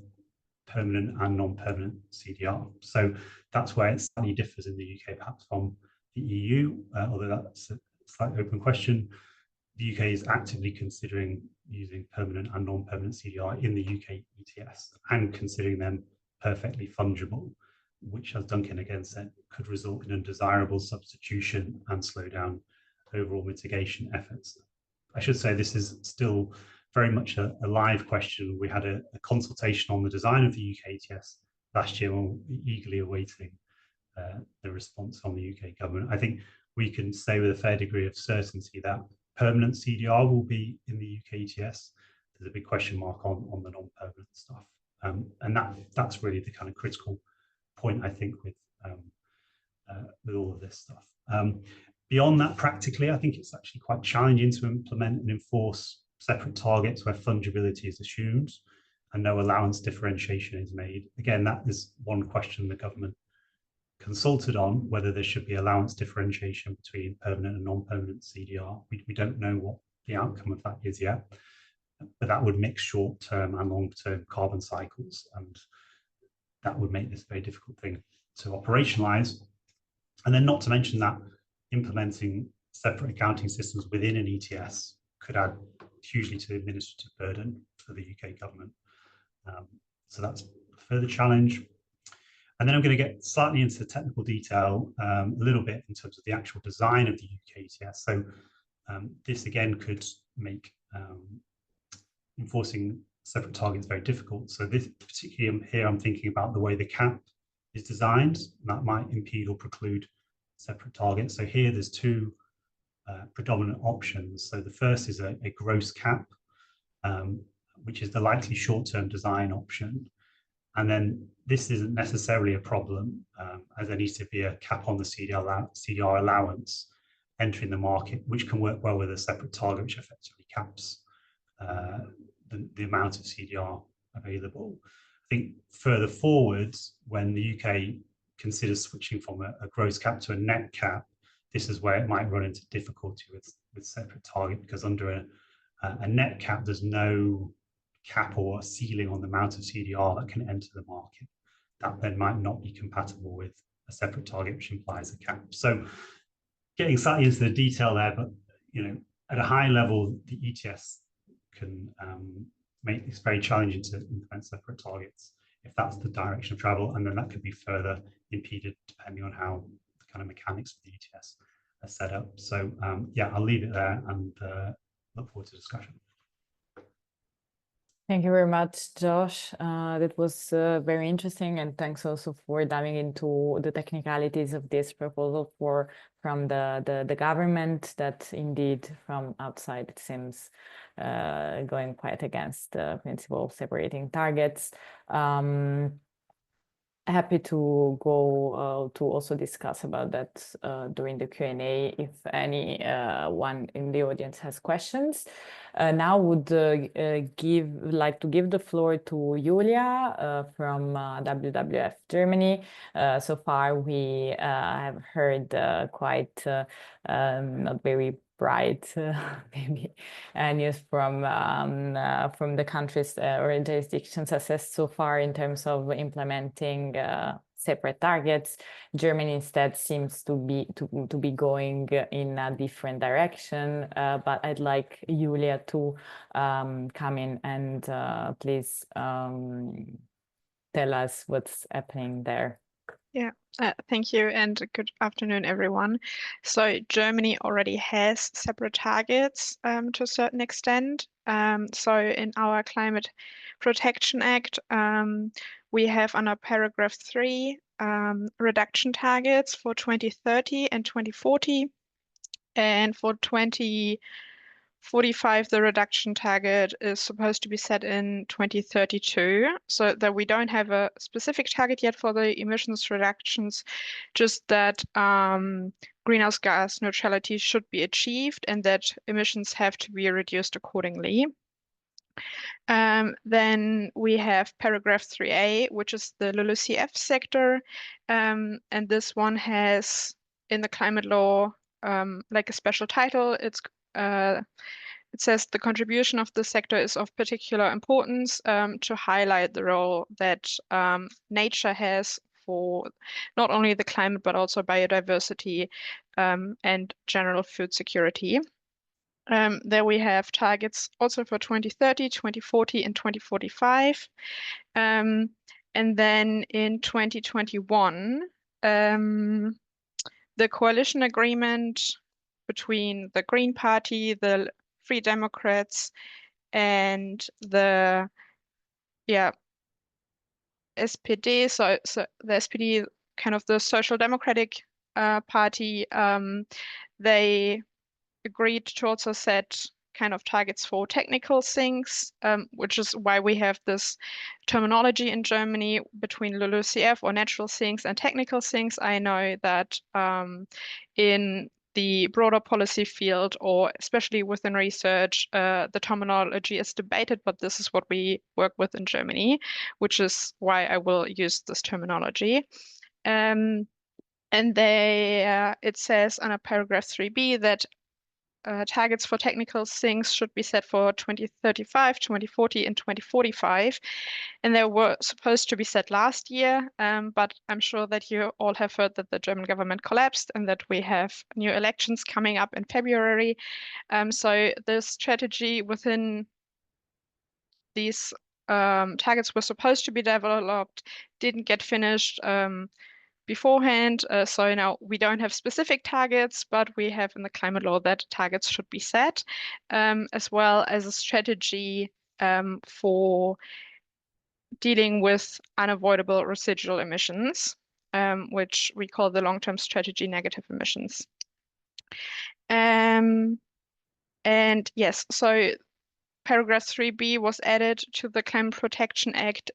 permanent and non-permanent CDR. So that's where it slightly differs in the UK, perhaps from the EU, although that's a slightly open question. The UK is actively considering using permanent and non-permanent CDR in the UK ETS and considering them perfectly fungible, which, as Duncan again said, could result in undesirable substitution and slow down overall mitigation efforts. I should say this is still very much a live question. We had a consultation on the design of the UK ETS last year, and we're eagerly awaiting the response from the UK government. I think we can say with a fair degree of certainty that permanent CDR will be in the UK ETS. There's a big question mark on the non-permanent stuff. And that's really the kind of critical point, I think, with all of this stuff. Beyond that, practically, I think it's actually quite challenging to implement and enforce separate targets where fungibility is assumed and no allowance differentiation is made. Again, that is one question the government consulted on, whether there should be allowance differentiation between permanent and non-permanent CDR. We don't know what the outcome of that is yet, but that would mix short-term and long-term carbon cycles, and that would make this a very difficult thing to operationalize. And then not to mention that implementing separate accounting systems within an ETS could add hugely to the administrative burden for the UK government. So that's a further challenge. And then I'm going to get slightly into the technical detail a little bit in terms of the actual design of the UK ETS. So this again could make enforcing separate targets very difficult. So this particularly here, I'm thinking about the way the cap is designed. That might impede or preclude separate targets. So here there's two predominant options. So the first is a gross cap, which is the likely short-term design option. And then this isn't necessarily a problem, as there needs to be a cap on the CDR allowance entering the market, which can work well with a separate target, which effectively caps the amount of CDR available. I think further forwards, when the UK considers switching from a gross cap to a net cap, this is where it might run into difficulty with separate target, because under a net cap, there's no cap or a ceiling on the amount of CDR that can enter the market. That then might not be compatible with a separate target, which implies a cap. So getting slightly into the detail there, but at a high level, the ETS can make this very challenging to implement separate targets if that's the direction of travel, and then that could be further impeded depending on how the kind of mechanics of the ETS are set up. So yeah, I'll leave it there and look forward to discussion. Thank you very much, Josh. That was very interesting, and thanks also for diving into the technicalities of this proposal from the government that indeed from outside it seems going quite against the principle of separating targets. Happy to go to also discuss about that during the Q&A if anyone in the audience has questions. Now would like to give the floor to Julia from WWF Germany. So far we have heard quite not very bright maybe news from the countries or jurisdictions assessed so far in terms of implementing separate targets. Germany instead seems to be going in a different direction, but I'd like Julia to come in and please tell us what's happening there. Yeah, thank you and good afternoon, everyone. So Germany already has separate targets to a certain extent. So in our Climate Protection Act, we have under paragraph 3 reduction targets for 2030 and 2040. And for 2045, the reduction target is supposed to be set in 2032, so that we don't have a specific target yet for the emissions reductions, just that greenhouse gas neutrality should be achieved and that emissions have to be reduced accordingly. Then we have paragraph 3A, which is the LULUCF sector, and this one has in the climate law like a special title. It says the contribution of the sector is of particular importance to highlight the role that nature has for not only the climate, but also biodiversity and general food security. There we have targets also for 2030, 2040, and 2045. And then in 2021, the coalition agreement between the Green Party, the Free Democrats, and the SPD, so the SPD, kind of the Social Democratic Party, they agreed to also set kind of targets for technical sinks, which is why we have this terminology in Germany between LULUCF or natural sinks and technical sinks. I know that in the broader policy field, or especially within research, the terminology is debated, but this is what we work with in Germany, which is why I will use this terminology. And it says under paragraph 3B that targets for technical sinks should be set for 2035, 2040, and 2045. And they were supposed to be set last year, but I'm sure that you all have heard that the German government collapsed and that we have new elections coming up in February. So the strategy within these targets were supposed to be developed, didn't get finished beforehand. So now we don't have specific targets, but we have in the climate law that targets should be set, as well as a strategy for dealing with unavoidable residual emissions, which we call the long-term strategy negative emissions. And yes, so paragraph 3B was added to the Climate Protection Act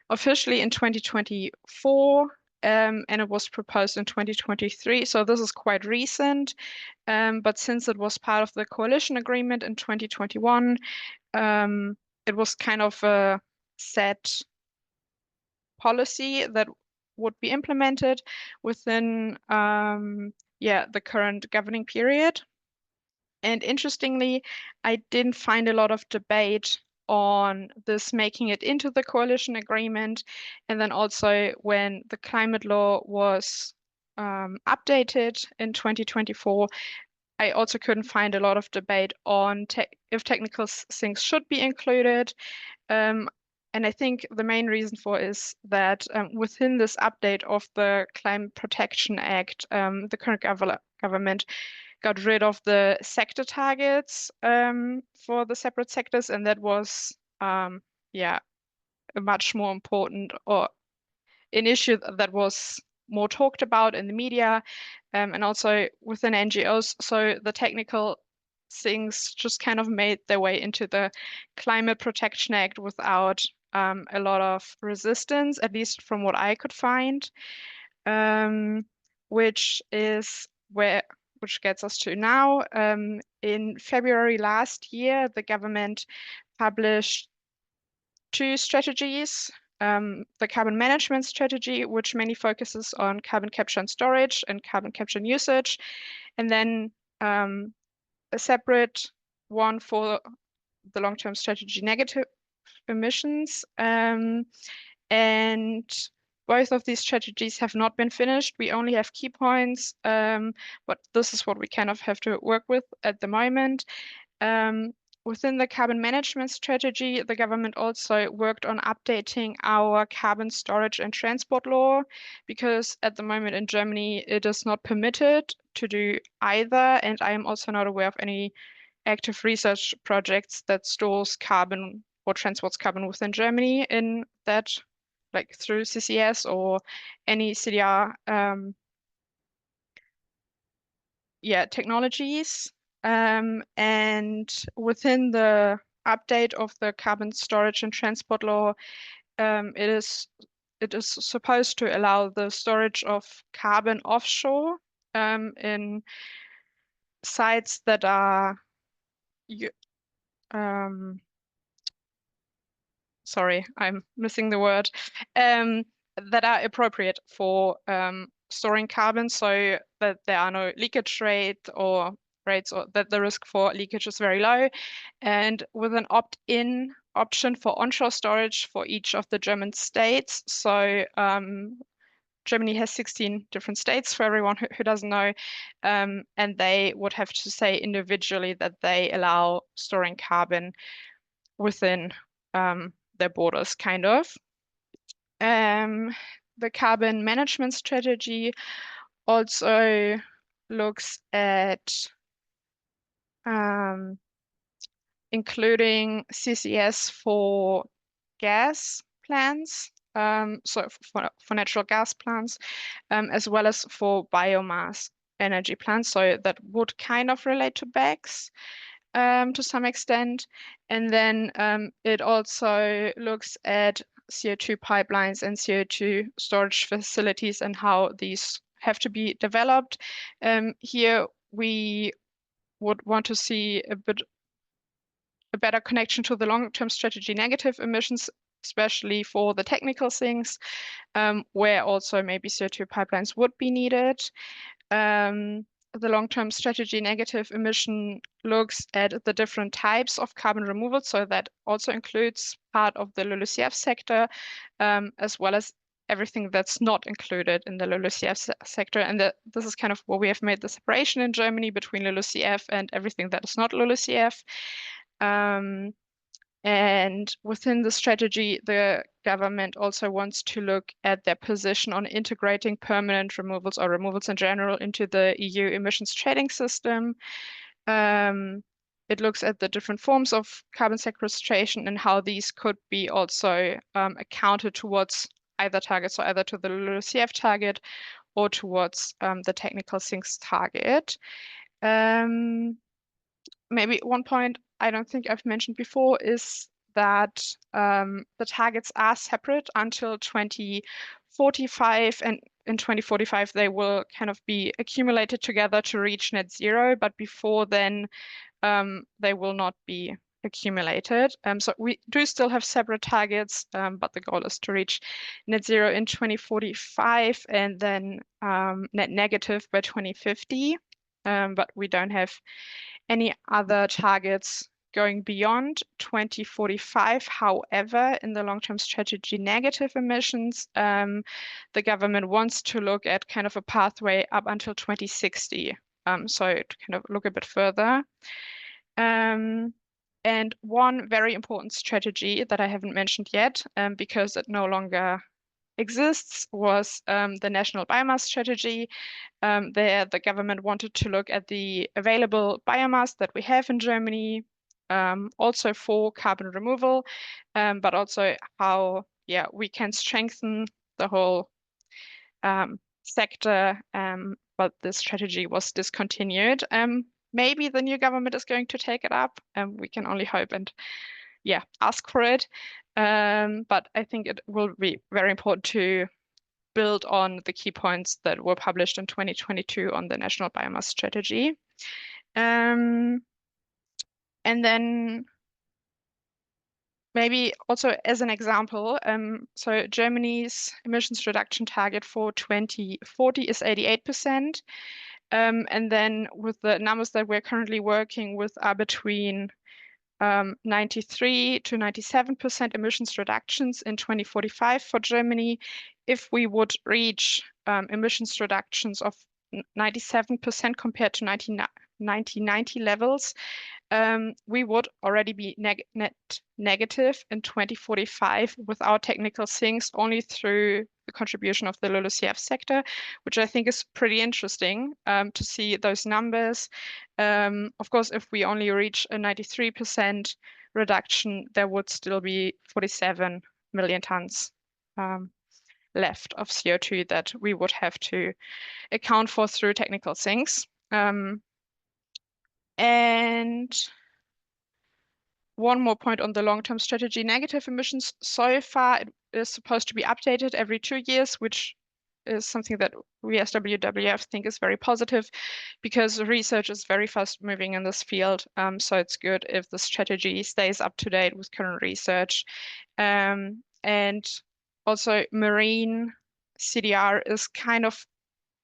officially in 2024. And it was proposed in 2023, so this is quite recent. But since it was part of the coalition agreement in 2021, it was kind of a set policy that would be implemented within the current governing period. And interestingly, I didn't find a lot of debate on this making it into the coalition agreement. And then also when the climate law was updated in 2024, I also couldn't find a lot of debate on if technical things should be included. And I think the main reason for is that within this update of the Climate Protection Act, the current government got rid of the sector targets for the separate sectors, and that was a much more important or an issue that was more talked about in the media and also within NGOs. So the technical things just kind of made their way into the Climate Protection Act without a lot of resistance, at least from what I could find, which gets us to now. In February last year, the government published 2 strategies. The carbon management strategy, which mainly focuses on carbon capture and storage and carbon capture and usage, and then a separate one for the long-term strategy negative emissions. And both of these strategies have not been finished. We only have key points, but this is what we kind of have to work with at the moment. Within the carbon management strategy, the government also worked on updating our carbon storage and transport law, because at the moment in Germany, it is not permitted to do either. And I am also not aware of any active research projects that stores carbon or transports carbon within Germany in that, like through CCS or any CDR technologies. And within the update of the carbon storage and transport law, it is supposed to allow the storage of carbon offshore in sites that are sorry, I'm missing the word, that are appropriate for storing carbon, so that there are no leakage rates or that the risk for leakage is very low, and with an opt-in option for onshore storage for each of the German states. So Germany has 16 different states, for everyone who doesn't know, and they would have to say individually that they allow storing carbon within their borders, kind of. The carbon management strategy also looks at including CCS for gas plants, so for natural gas plants, as well as for biomass energy plants. So that would kind of relate to BECCS to some extent. And then it also looks at CO2 pipelines and CO2 storage facilities and how these have to be developed. Here we would want to see a better connection to the long-term strategy negative emissions, especially for the technical things, where also maybe CO2 pipelines would be needed. The long-term strategy negative emission looks at the different types of carbon removal, so that also includes part of the LULUCF sector, as well as everything that's not included in the LULUCF sector. And this is kind of where we have made the separation in Germany between LULUCF and everything that is not LULUCF. And within the strategy, the government also wants to look at their position on integrating permanent removals or removals in general into the EU emissions trading system. It looks at the different forms of carbon sequestration and how these could be also accounted towards either targets, so either to the LULUCF target or towards the technical sinks target. Maybe one point I don't think I've mentioned before is that the targets are separate until 2045, and in 2045 they will kind of be accumulated together to reach net zero, but before then they will not be accumulated. So we do still have separate targets, but the goal is to reach net zero in 2045 and then net negative by 2050. But we don't have any other targets going beyond 2045. However, in the long-term strategy negative emissions, the government wants to look at kind of a pathway up until 2060. So to kind of look a bit further. And one very important strategy that I haven't mentioned yet, because it no longer exists, was the national biomass strategy. There, the government wanted to look at the available biomass that we have in Germany, also for carbon removal, but also how, yeah, we can strengthen the whole sector. But this strategy was discontinued. Maybe the new government is going to take it up, and we can only hope and, yeah, ask for it. But I think it will be very important to build on the key points that were published in 2022 on the national biomass strategy. And then maybe also as an example, so Germany's emissions reduction target for 2040 is 88%. And then with the numbers that we're currently working with are between 93 to 97% emissions reductions in 2045 for Germany. If we would reach emissions reductions of 97% compared to 1990 levels, we would already be net negative in 2045 without technical sinks, only through the contribution of the LULUCF sector, which I think is pretty interesting to see those numbers. Of course, if we only reach a 93% reduction, there would still be 47 million tons left of CO2 that we would have to account for through technical sinks. And one more point on the long-term strategy negative emissions. So far, it is supposed to be updated every 2 years, which is something that we as WWF think is very positive, because research is very fast moving in this field. So it's good if the strategy stays up to date with current research. And also marine CDR is kind of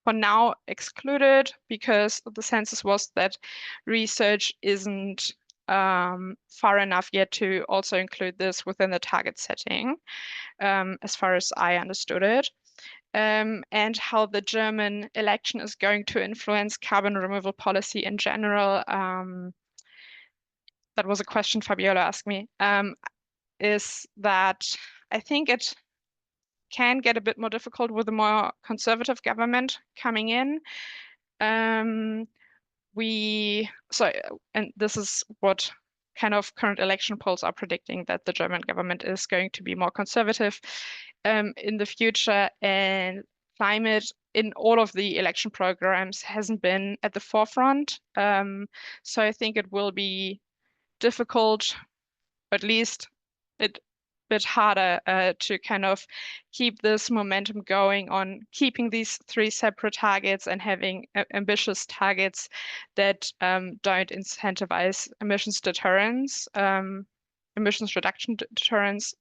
for now excluded, because the census was that research isn't far enough yet to also include this within the target setting, as far as I understood it. And how the German election is going to influence carbon removal policy in general. That was a question Fabiola asked me, is that I think it can get a bit more difficult with a more conservative government coming in. And this is what kind of current election polls are predicting, that the German government is going to be more conservative in the future, and climate in all of the election programs hasn't been at the forefront. So I think it will be difficult, at least a bit harder to kind of keep this momentum going on keeping these 3 separate targets and having ambitious targets that don't incentivize emissions deterrence, emissions reduction deterrence,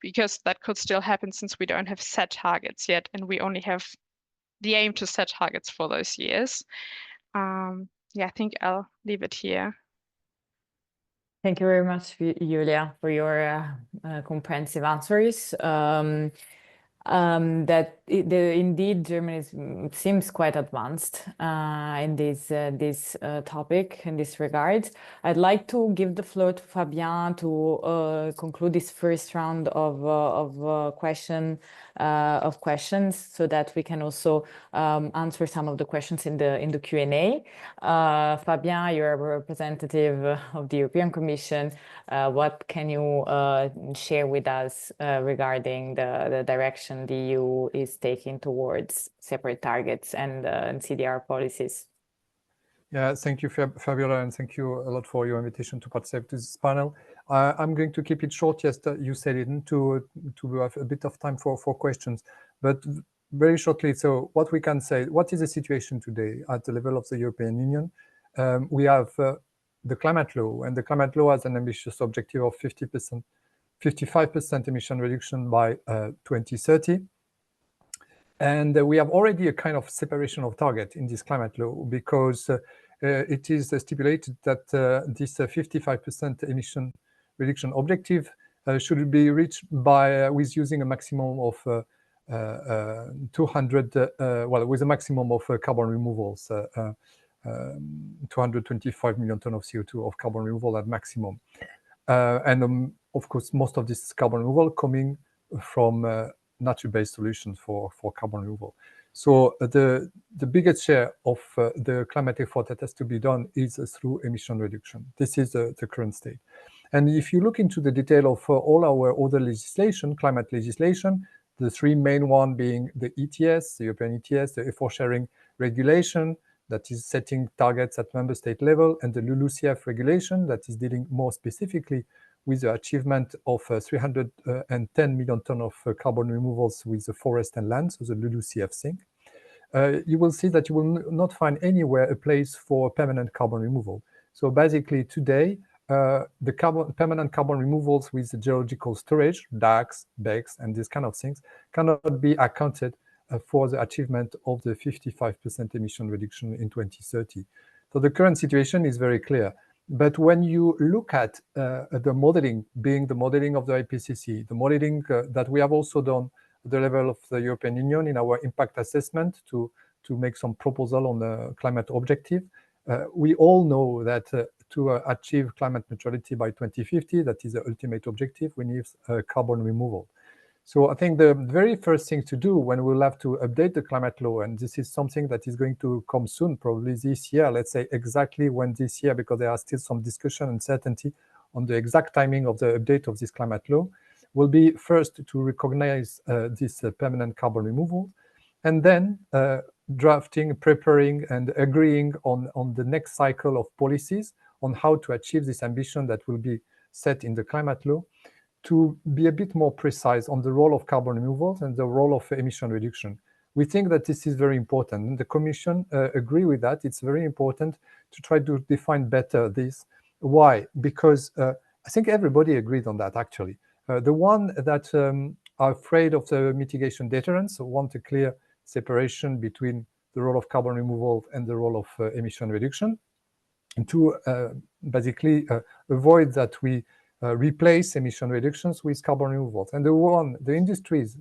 because that could still happen since we don't have set targets yet, and we only have the aim to set targets for those years. Yeah, I think I'll leave it here. Thank you very much, Julia, for your comprehensive answers. Indeed, Germany seems quite advanced in this topic, in this regard. I'd like to give the floor to Fabien to conclude this first round of questions, so that we can also answer some of the questions in the Q&A. Fabien, you're a representative of the European Commission. What can you share with us regarding the direction the EU is taking towards separate targets and CDR policies? Yeah, thank you, Fabiola, and thank you a lot for your invitation to participate in this panel. I'm going to keep it short, yes, you said it, to have a bit of time for questions, but very shortly. So what we can say, what is the situation today at the level of the European Union? We have the climate law, and the climate law has an ambitious objective of 55% emission reduction by 2030. And we have already a kind of separation of target in this climate law, because it is stipulated that this 55% emission reduction objective should be reached by with using a maximum of 200, well, with a maximum of carbon removals, 225 million tons of CO2 of carbon removal at maximum. And of course, most of this carbon removal coming from nature-based solutions for carbon removal. So the biggest share of the climate effort that has to be done is through emission reduction. This is the current state. And if you look into the detail of all our other legislation, climate legislation, the three main one being the ETS, the European ETS, the effort sharing regulation that is setting targets at member state level, and the LULUCF regulation that is dealing more specifically with the achievement of 310 million tons of carbon removals with the forest and land, so the LULUCF thing. You will see that you will not find anywhere a place for permanent carbon removal. So basically today, the permanent carbon removals with the geological storage, DACs, BECs, and these kind of things cannot be accounted for the achievement of the 55% emission reduction in 2030. So the current situation is very clear. But when you look at the modeling, being the modeling of the IPCC, the modeling that we have also done at the level of the European Union in our impact assessment to make some proposal on the climate objective, we all know that to achieve climate neutrality by 2050, that is the ultimate objective, we need carbon removal. So I think the very first thing to do when we'll have to update the climate law, and this is something that is going to come soon, probably this year, let's say exactly when this year, because there are still some discussion and uncertainty on the exact timing of the update of this climate law, will be first to recognize this permanent carbon removal, and then drafting, preparing, and agreeing on the next cycle of policies on how to achieve this ambition that will be set in the climate law, to be a bit more precise on the role of carbon removals and the role of emission reduction. We think that this is very important, and the Commission agree with that. It's very important to try to define better this. Why? Because I think everybody agreed on that, actually. The one that are afraid of the mitigation deterrence want a clear separation between the role of carbon removal and the role of emission reduction, and to basically avoid that we replace emission reductions with carbon removals. And the industries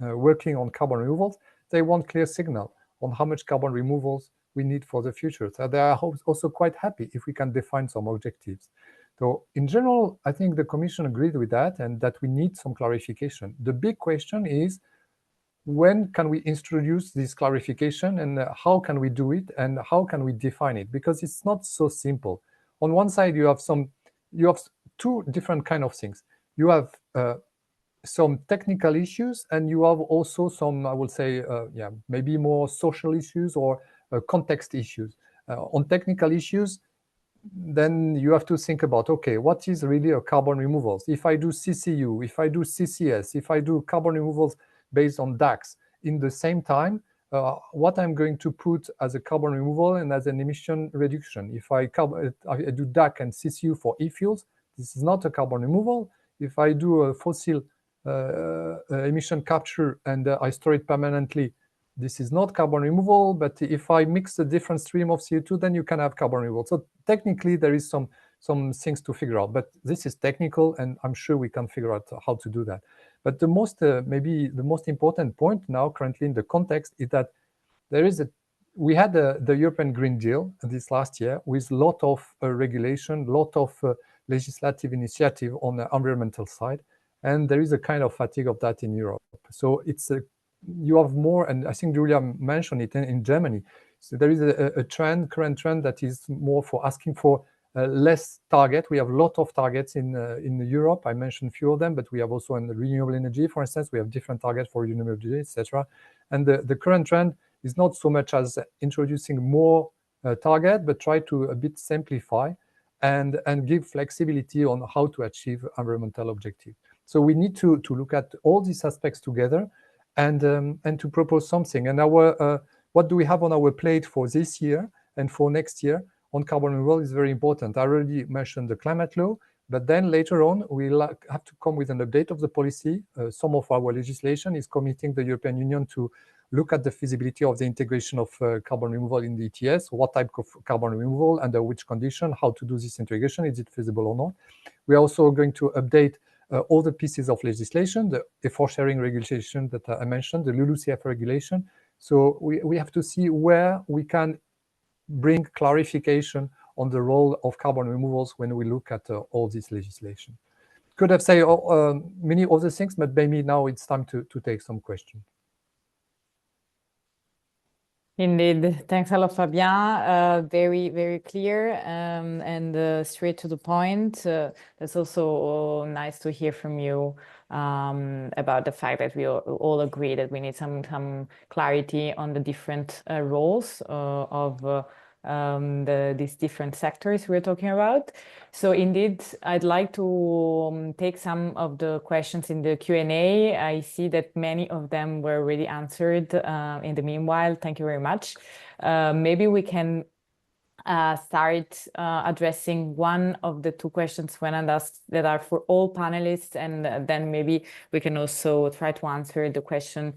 working on carbon removals, they want clear signal on how much carbon removals we need for the future. So they are also quite happy if we can define some objectives. So in general, I think the Commission agreed with that, and that we need some clarification. The big question is, when can we introduce this clarification, and how can we do it, and how can we define it? Because it's not so simple. On one side, you have two different kind of things. You have some technical issues, and you have also some, I would say, maybe more social issues or context issues. On technical issues, then you have to think about, okay, what is really a carbon removals? If I do CCU, if I do CCS, if I do carbon removals based on DACs in the same time, what I'm going to put as a carbon removal and as an emission reduction. If I do DAC and CCU for e-fuels, this is not a carbon removal. If I do a fossil emission capture and I store it permanently, this is not carbon removal. But if I mix a different stream of CO2, then you can have carbon removal. So technically, there is some things to figure out. But this is technical, and I'm sure we can figure out how to do that. But the most, maybe the most important point now, currently in the context, is that we had the European Green Deal this last year with a lot of regulation, lot of legislative initiative on the environmental side, and there is a kind of fatigue of that in Europe. So you have more, and I think Julia mentioned it in Germany. So there is a current trend that is more for asking for less target. We have a lot of targets in Europe. I mentioned a few of them, but we have also in the renewable energy, for instance, we have different targets for renewable energy, etc. And the current trend is not so much as introducing more target, but try to a bit simplify and give flexibility on how to achieve environmental objective. So we need to look at all these aspects together and to propose something. And what do we have on our plate for this year and for next year? on carbon removal is very important. I already mentioned the climate law, but then later on, we'll have to come with an update of the policy. Some of our legislation is committing the European Union to look at the feasibility of the integration of carbon removal in the ETS, what type of carbon removal, under which condition, how to do this integration, is it feasible or not. We are also going to update all the pieces of legislation, the effort sharing regulation that I mentioned, the LULUCF regulation. So we have to see where we can bring clarification on the role of carbon removals when we look at all this legislation. Could have said many other things, but maybe now it's time to take some questions. Indeed. Thanks a lot, Fabien. Very, very clear and straight to the point. It's also nice to hear from you about the fact that we all agree that we need some clarity on the different roles of these different sectors we're talking about. So indeed, I'd like to take some of the questions in the Q&A. I see that many of them were already answered in the meanwhile. Thank you very much. Maybe we can start addressing one of the two questions when asked that are for all panelists, and then maybe we can also try to answer the question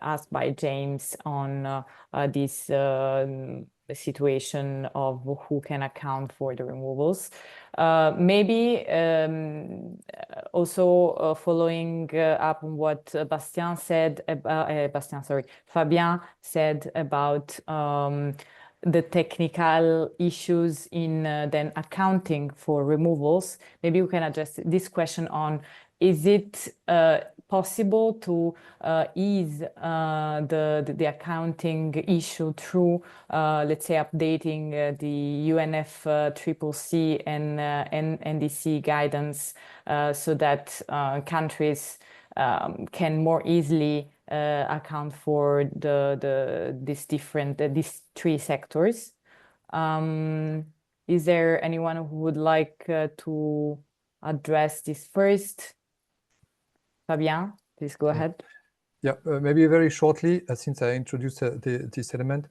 asked by James on this the situation of who can account for the removals. Maybe also following up on what Fabien said about the technical issues in then accounting for removals. Maybe we can address this question on, is it possible to ease the accounting issue through, let's say, updating the UNFCCC and NDC guidance so that countries can more easily account for these three sectors? Is there anyone who would like to address this first? Fabien, please go ahead. Yeah, maybe very shortly, since I introduced this element.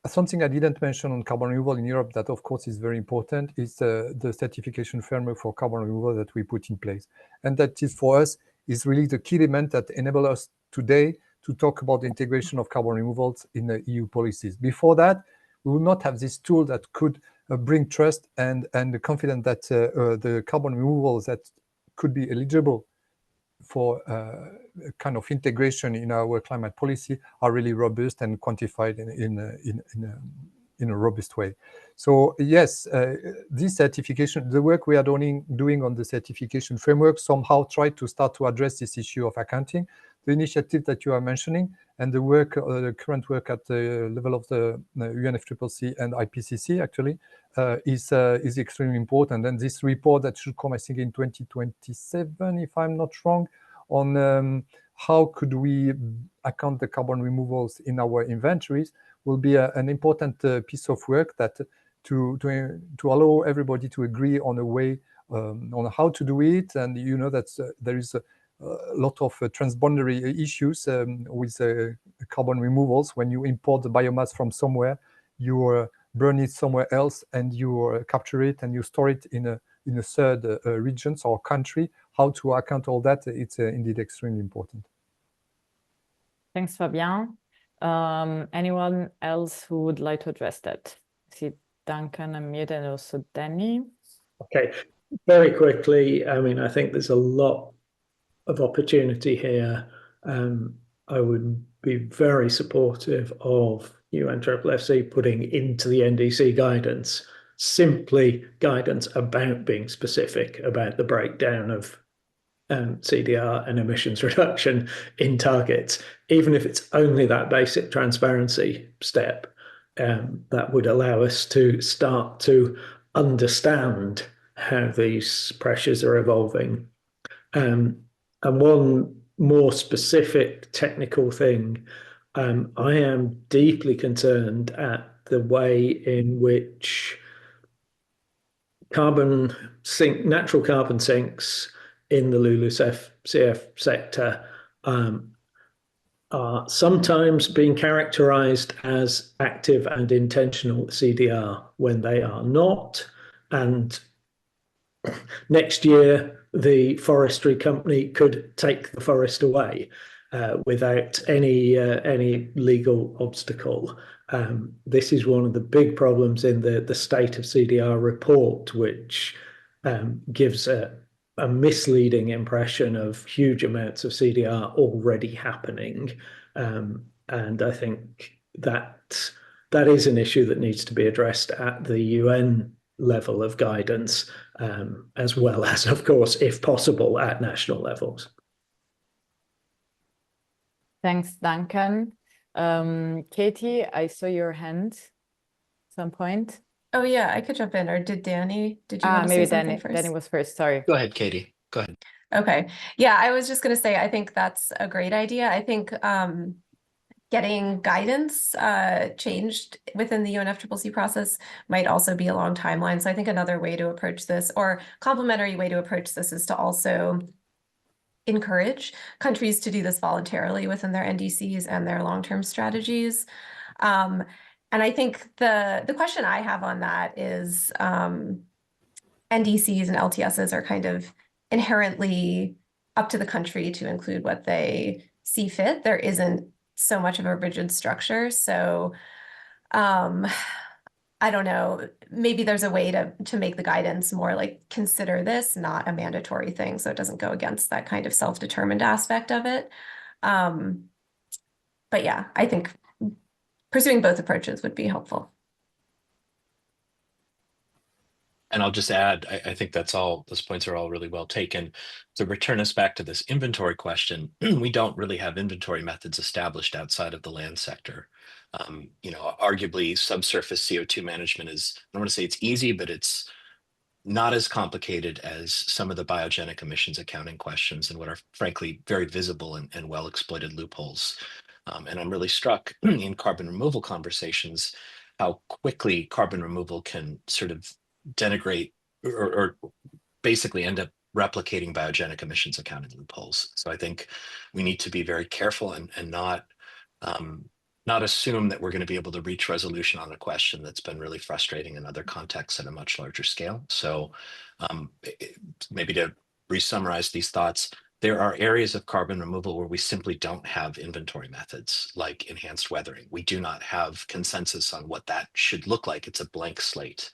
Something I didn't mention on carbon removal in Europe that, of course, is very important is the certification framework for carbon removal that we put in place. And that is, for us, is really the key element that enables us today to talk about the integration of carbon removals in the EU policies. Before that, we would not have this tool that could bring trust and the confidence that the carbon removals that could be eligible for kind of integration in our climate policy are really robust and quantified in a robust way. So yes, this certification, the work we are doing on the certification framework somehow try to start to address this issue of accounting. The initiative that you are mentioning and the work, the current work at the level of the UNFCCC and IPCC actually is extremely important. And this report that should come, I think, in 2027, if I'm not wrong, on how could we account the carbon removals in our inventories will be an important piece of work that to allow everybody to agree on a way on how to do it. And you know that there is a lot of transboundary issues with carbon removals. When you import the biomass from somewhere, you burn it somewhere else, and you capture it and you store it in a third regions or country. How to account all that, it's indeed extremely important. Thanks, Fabien. Anyone else who would like to address that? I see Duncan unmuted and also Danny. Okay, very quickly. I mean, I think there's a lot of opportunity here. I would be very supportive of UNFCCC putting into the NDC guidance simply guidance about being specific about the breakdown of CDR and emissions reduction in targets, even if it's only that basic transparency step, that would allow us to start to understand how these pressures are evolving. And one more specific technical thing, I am deeply concerned at the way in which natural carbon sinks in the LULUCF sector are sometimes being characterized as active and intentional CDR when they are not. And next year, the forestry company could take the forest away without any legal obstacle. This is one of the big problems in the State of CDR report, which gives a misleading impression of huge amounts of CDR already happening. And I think that is an issue that needs to be addressed at the UN level of guidance, as well as, of course, if possible, at national levels. Thanks, Duncan. Katie, I saw your hand at some point. Oh yeah, I could jump in, or did you want to say Maybe something first? Danny was first, sorry. Go ahead, Katie. Go ahead. Okay. Yeah, I was just going to say, I think that's a great idea. I think getting guidance changed within the UNFCCC process might also be a long timeline. So I think another way to approach this, or complementary way to approach this, is to also encourage countries to do this voluntarily within their NDCs and their long-term strategies. And I think the question I have on that is NDCs and LTSs are kind of inherently up to the country to include what they see fit. There isn't so much of a rigid structure. So I don't know, maybe there's a way to make the guidance more like, consider this not a mandatory thing, so it doesn't go against that kind of self-determined aspect of it. But yeah, I think pursuing both approaches would be helpful. And I'll just add, I think those points are all really well taken. To return us back to this inventory question, we don't really have inventory methods established outside of the land sector. Arguably subsurface CO2 management is, I don't want to say it's easy, but it's not as complicated as some of the biogenic emissions accounting questions and what are frankly very visible and well exploited loopholes. And I'm really struck in carbon removal conversations how quickly carbon removal can sort of denigrate or basically end up replicating biogenic emissions accounting loopholes. So I think we need to be very careful and not assume that we're going to be able to reach resolution on a question that's been really frustrating in other contexts at a much larger scale. So maybe to re-summarize these thoughts, there are areas of carbon removal where we simply don't have inventory methods like enhanced weathering. We do not have consensus on what that should look like. It's a blank slate.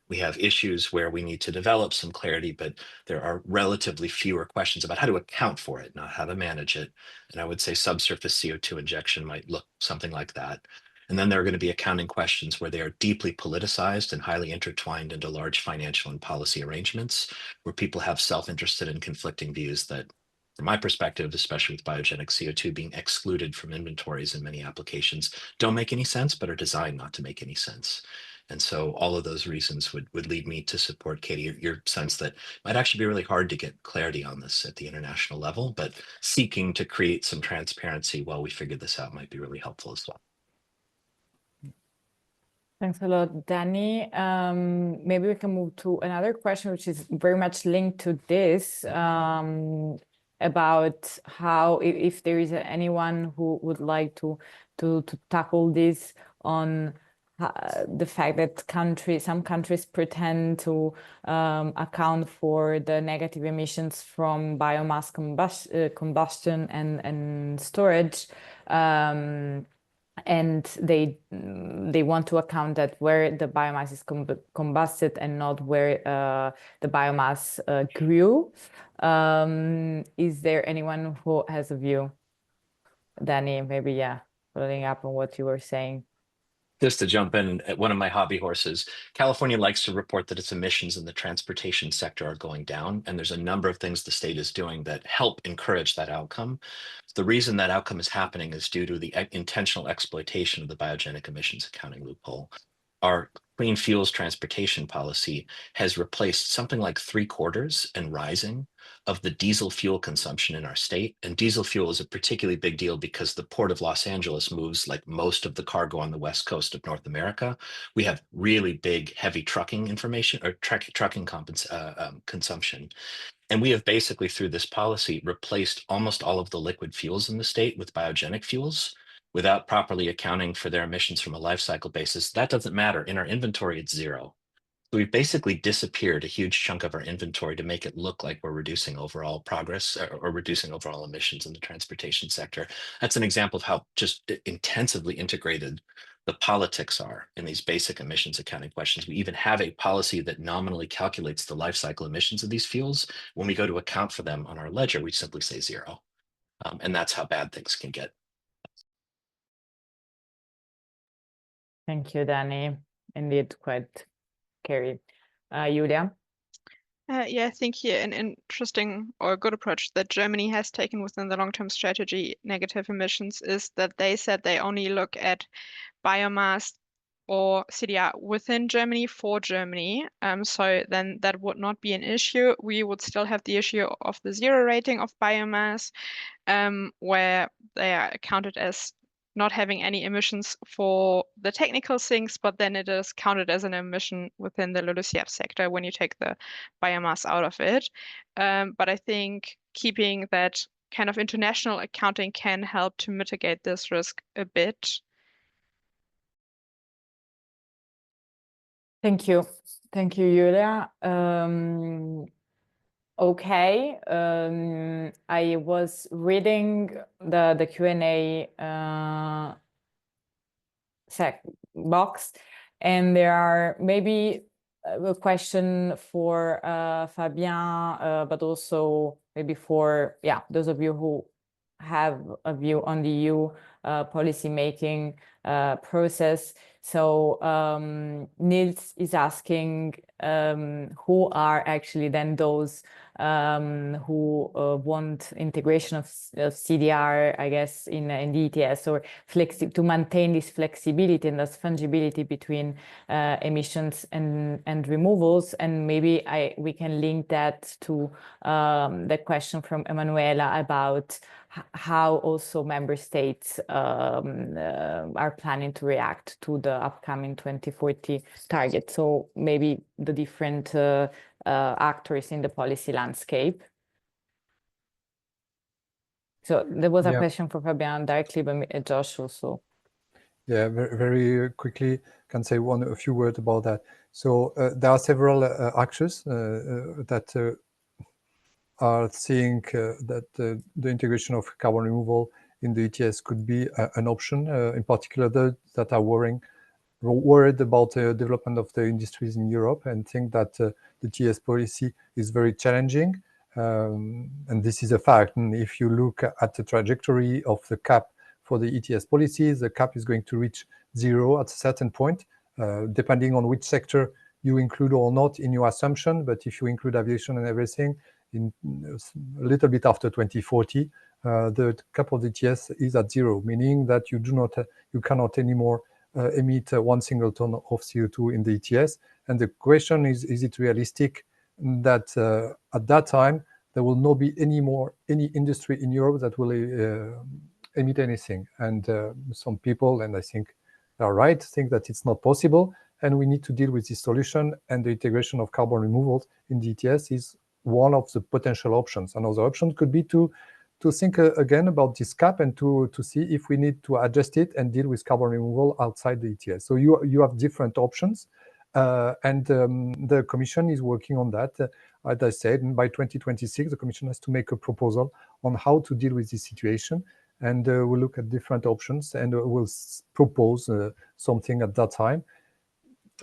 We have issues where we need to develop some clarity, but there are relatively fewer questions about how to account for it, not how to manage it. And I would say subsurface CO2 injection might look something like that. And then there are going to be accounting questions where they are deeply politicized and highly intertwined into large financial and policy arrangements, where people have self-interested and conflicting views that, from my perspective, especially with biogenic CO2 being excluded from inventories in many applications, don't make any sense, but are designed not to make any sense. And so all of those reasons would lead me to support, Katie, your sense that it might actually be really hard to get clarity on this at the international level, but seeking to create some transparency while we figure this out might be really helpful as well. Thanks a lot, Danny. Maybe we can move to another question, which is very much linked to this, about how, if there is anyone who would like to tackle this on the fact that some countries pretend to account for the negative emissions from biomass combustion and storage, and they want to account that where the biomass is combusted and not where the biomass grew. Is there anyone who has a view? Danny, maybe, yeah, following up on what you were saying. Just to jump in, at one of my hobby horses, California likes to report that its emissions in the transportation sector are going down, and there's a number of things the state is doing that help encourage that outcome. The reason that outcome is happening is due to the intentional exploitation of the biogenic emissions accounting loophole. our clean fuels transportation policy has replaced something like 3/4 and rising of the diesel fuel consumption in our state. And diesel fuel is a particularly big deal because the Port of Los Angeles moves like most of the cargo on the West Coast of North America. We have really big, heavy trucking information or trucking consumption. And we have basically, through this policy, replaced almost all of the liquid fuels in the state with biogenic fuels without properly accounting for their emissions from a life cycle basis. That doesn't matter. In our inventory, it's zero. So we've basically disappeared a huge chunk of our inventory to make it look like we're reducing overall progress or reducing overall emissions in the transportation sector. That's an example of how just intensively integrated the politics are in these basic emissions accounting questions. We even have a policy that nominally calculates the life cycle emissions of these fuels. When we go to account for them on our ledger, we simply say zero. And that's how bad things can get. Thank you, Danny. Indeed, quite scary. Julia? Yeah, I think here an interesting or a good approach that Germany has taken within the long-term strategy negative emissions is that they said they only look at biomass or CDR within Germany for Germany. So then that would not be an issue. We would still have the issue of the zero rating of biomass, where they are counted as not having any emissions for the technical things, but then it is counted as an emission within the LULUCF sector when you take the biomass out of it. But I think keeping that kind of international accounting can help to mitigate this risk a bit. Thank you. Thank you, Julia. Okay, I was reading the Q&A box, and there are maybe a question for Fabien, but also maybe for those of you who have a view on the EU policy making process. So Nils is asking who are actually then those who want integration of CDR, I guess, in the ETS, or to maintain this flexibility and this fungibility between emissions and removals. And maybe we can link that to the question from Emanuela about how also member states are planning to react to the upcoming 2040 target. So maybe the different actors in the policy landscape. So there was a question for Fabien directly, but Josh also. Yeah, very, very quickly, can say a few words about that. So there are several actors that are seeing that the integration of carbon removal in the ETS could be an option, in particular that are worried about the development of the industries in Europe and think that the ETS policy is very challenging. And this is a fact. And if you look at the trajectory of the cap for the ETS policies, the cap is going to reach zero at a certain point, depending on which sector you include or not in your assumption. But if you include aviation and everything, in a little bit after 2040, the cap of the ETS is at zero, meaning that you cannot anymore emit 1 single ton of CO2 in the ETS. And the question is it realistic that at that time there will not be any industry in Europe that will emit anything? And some people, and I think they are right, think that it's not possible, and we need to deal with this solution. And the integration of carbon removal in the ETS is one of the potential options. Another option could be to think again about this cap and to see if we need to adjust it and deal with carbon removal outside the ETS. So you have different options, and the Commission is working on that. As I said, by 2026, the Commission has to make a proposal on how to deal with this situation, and we'll look at different options and we'll propose something at that time.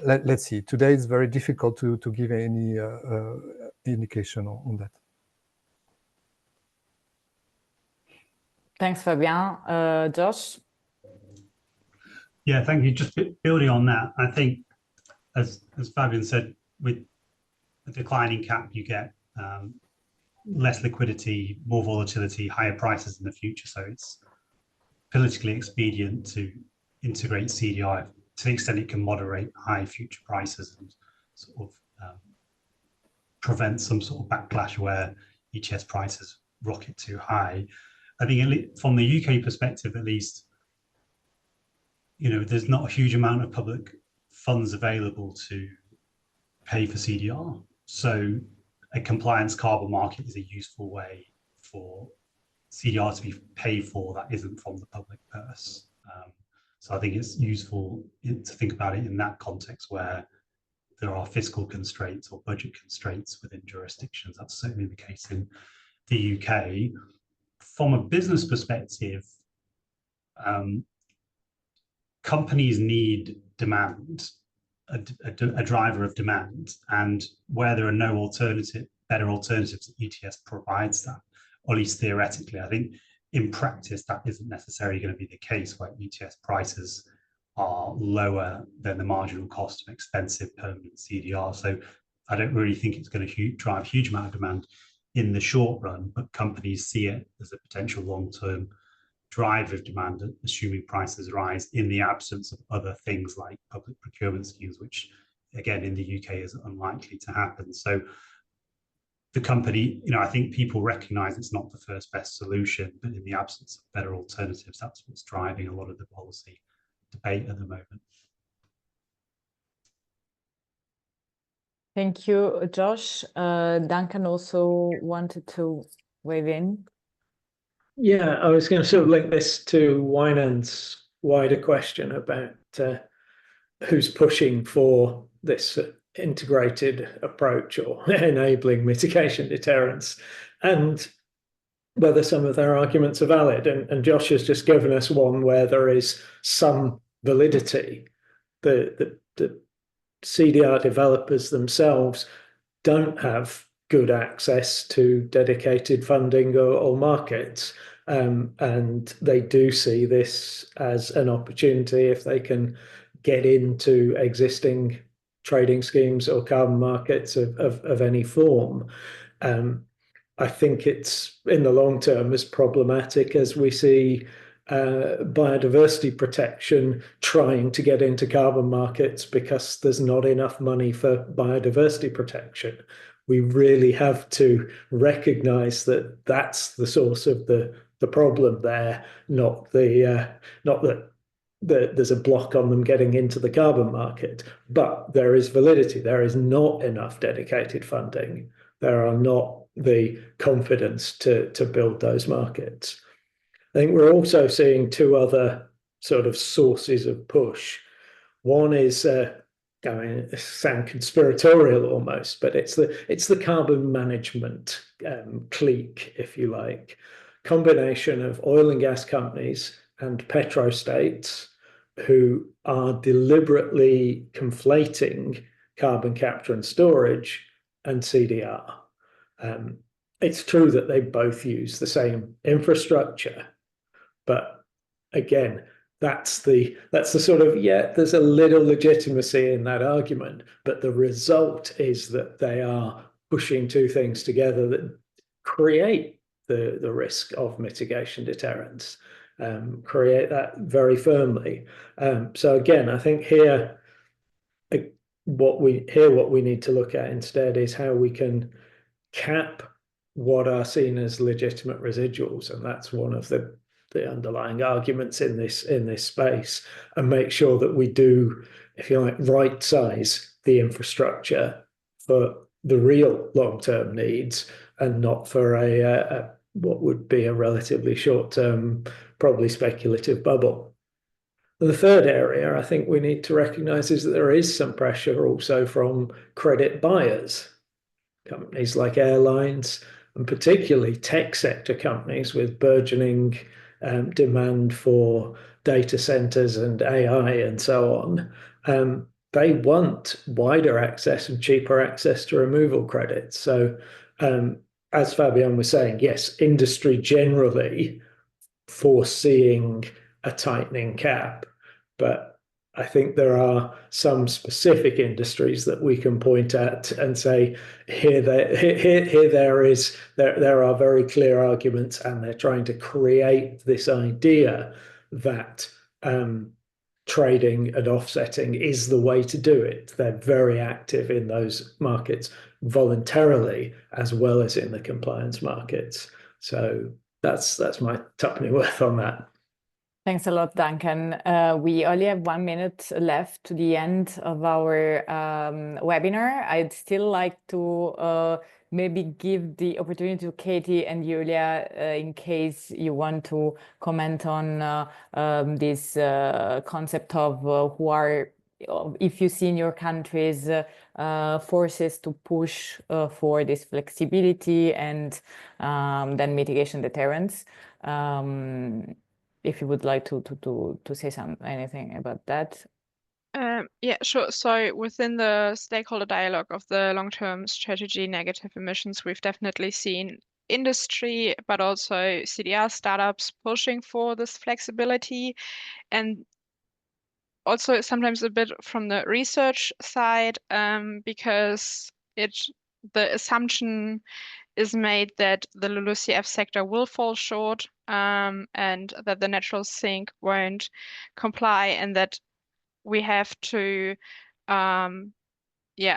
Let's see. Today is very difficult to give any indication on that. Thanks, Fabien. Josh? Yeah, thank you. Just building on that, I think, as Fabien said, with a declining cap, you get less liquidity, more volatility, higher prices in the future. So it's politically expedient to integrate CDI to the extent it can moderate high future prices and sort of prevent some sort of backlash where ETS prices rocket too high. I think from the UK perspective, at least, there's not a huge amount of public funds available to pay for CDR. So a compliance carbon market is a useful way for CDR to be paid for that isn't from the public purse. So I think it's useful to think about it in that context where there are fiscal constraints or budget constraints within jurisdictions. That's certainly the case in the UK. From a business perspective, companies need demand, a driver of demand, and where there are no better alternatives, ETS provides that, or at least theoretically. I think in practice that isn't necessarily going to be the case, where ETS prices are lower than the marginal cost of expensive permanent CDR. So I don't really think it's going to drive a huge amount of demand in the short run, but companies see it as a potential long-term driver of demand, assuming prices rise in the absence of other things like public procurement schemes, which again in the UK is unlikely to happen. So the company, I think people recognize it's not the first best solution, but in the absence of better alternatives, that's what's driving a lot of the policy debate at the moment. Thank you, Josh. Duncan also wanted to weigh in. Yeah, I was going to sort of link this to Wynand's wider question about who's pushing for this integrated approach or enabling mitigation deterrence, and whether some of their arguments are valid. And Josh has just given us one where there is some validity. The CDR developers themselves don't have good access to dedicated funding or markets. And they do see this as an opportunity if they can get into existing trading schemes or carbon markets of any form. I think it's in the long term as problematic as we see biodiversity protection trying to get into carbon markets because there's not enough money for biodiversity protection. We really have to recognize that that's the source of the problem there, not that there's a block on them getting into the carbon market. But there is validity. There is not enough dedicated funding. There are not the confidence to build those markets. I think we're also seeing two other sort of sources of push. One is sound conspiratorial almost, but it's the carbon management clique, if you like, combination of oil and gas companies and petrostates who are deliberately conflating carbon capture and storage and CDR. It's true that they both use the same infrastructure, but again, that's the sort of, there's a little legitimacy in that argument, but the result is that they are pushing two things together that create the risk of mitigation deterrence, create that very firmly. So again, I think here, what we need to look at instead is how we can cap what are seen as legitimate residuals, and that's one of the underlying arguments in this space, and make sure that we do, if you like, right size the infrastructure for the real long-term needs and not for a what would be a relatively short-term, probably speculative bubble. The third area I think we need to recognize is that there is some pressure also from credit buyers, companies like airlines, and particularly tech sector companies with burgeoning demand for data centers and AI and so on. They want wider access and cheaper access to removal credits. So as Fabien was saying, yes, industry generally foreseeing a tightening cap, but I think there are some specific industries that we can point at and say, there are very clear arguments, and they're trying to create this idea that trading and offsetting is the way to do it. They're very active in those markets voluntarily as well as in the compliance markets. So that's my tuppenny worth on that. Thanks a lot, Duncan. We only have 1 minute left to the end of our webinar. I'd still like to maybe give the opportunity to Katie and Julia in case you want to comment on this concept of who are, if you see in your countries forces to push for this flexibility and then mitigation deterrence. If you would like to say anything about that. Yeah, sure. So within the stakeholder dialogue of the long-term strategy negative emissions, we've definitely seen industry, but also CDR startups pushing for this flexibility, and also sometimes a bit from the research side, because the assumption is made that the LULUCF sector will fall short, and that the natural sink won't comply, and that we have to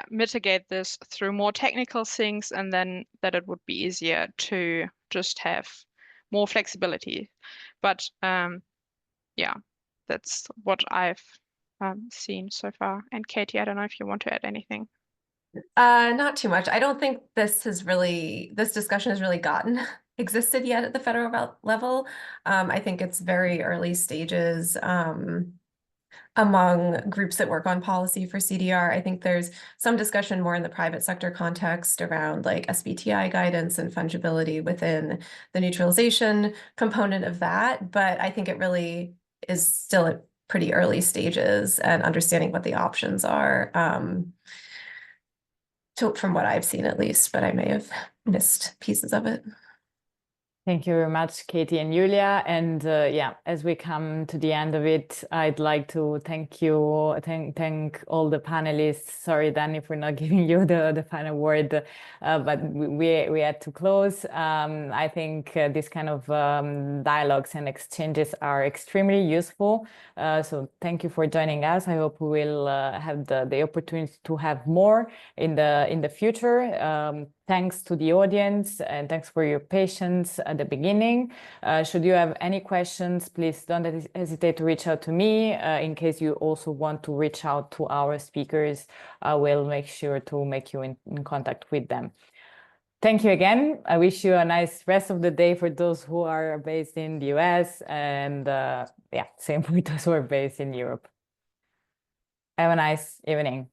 mitigate this through more technical things, and then that it would be easier to just have more flexibility. But yeah, that's what I've seen so far. And Katie, I don't know if you want to add anything. Not too much. I don't think this discussion has really existed yet at the federal level. I think it's very early stages among groups that work on policy for CDR. I think there's some discussion more in the private sector context around like SBTI guidance and fungibility within the neutralization component of that. But I think it really is still at pretty early stages and understanding what the options are. From what I've seen at least, but I may have missed pieces of it. Thank you very much, Katie and Julia. And yeah, as we come to the end of it, I'd like to thank you, thank all the panelists. Sorry, Danny, for not giving you the final word, but we had to close. I think this kind of dialogues and exchanges are extremely useful. So thank you for joining us. I hope we will have the opportunity to have more in the future. Thanks to the audience, and thanks for your patience at the beginning. Should you have any questions, please don't hesitate to reach out to me. In case you also want to reach out to our speakers, I will make sure to make you in contact with them. Thank you again. I wish you a nice rest of the day for those who are based in the US, and yeah, same for those who are based in Europe. Have a nice evening.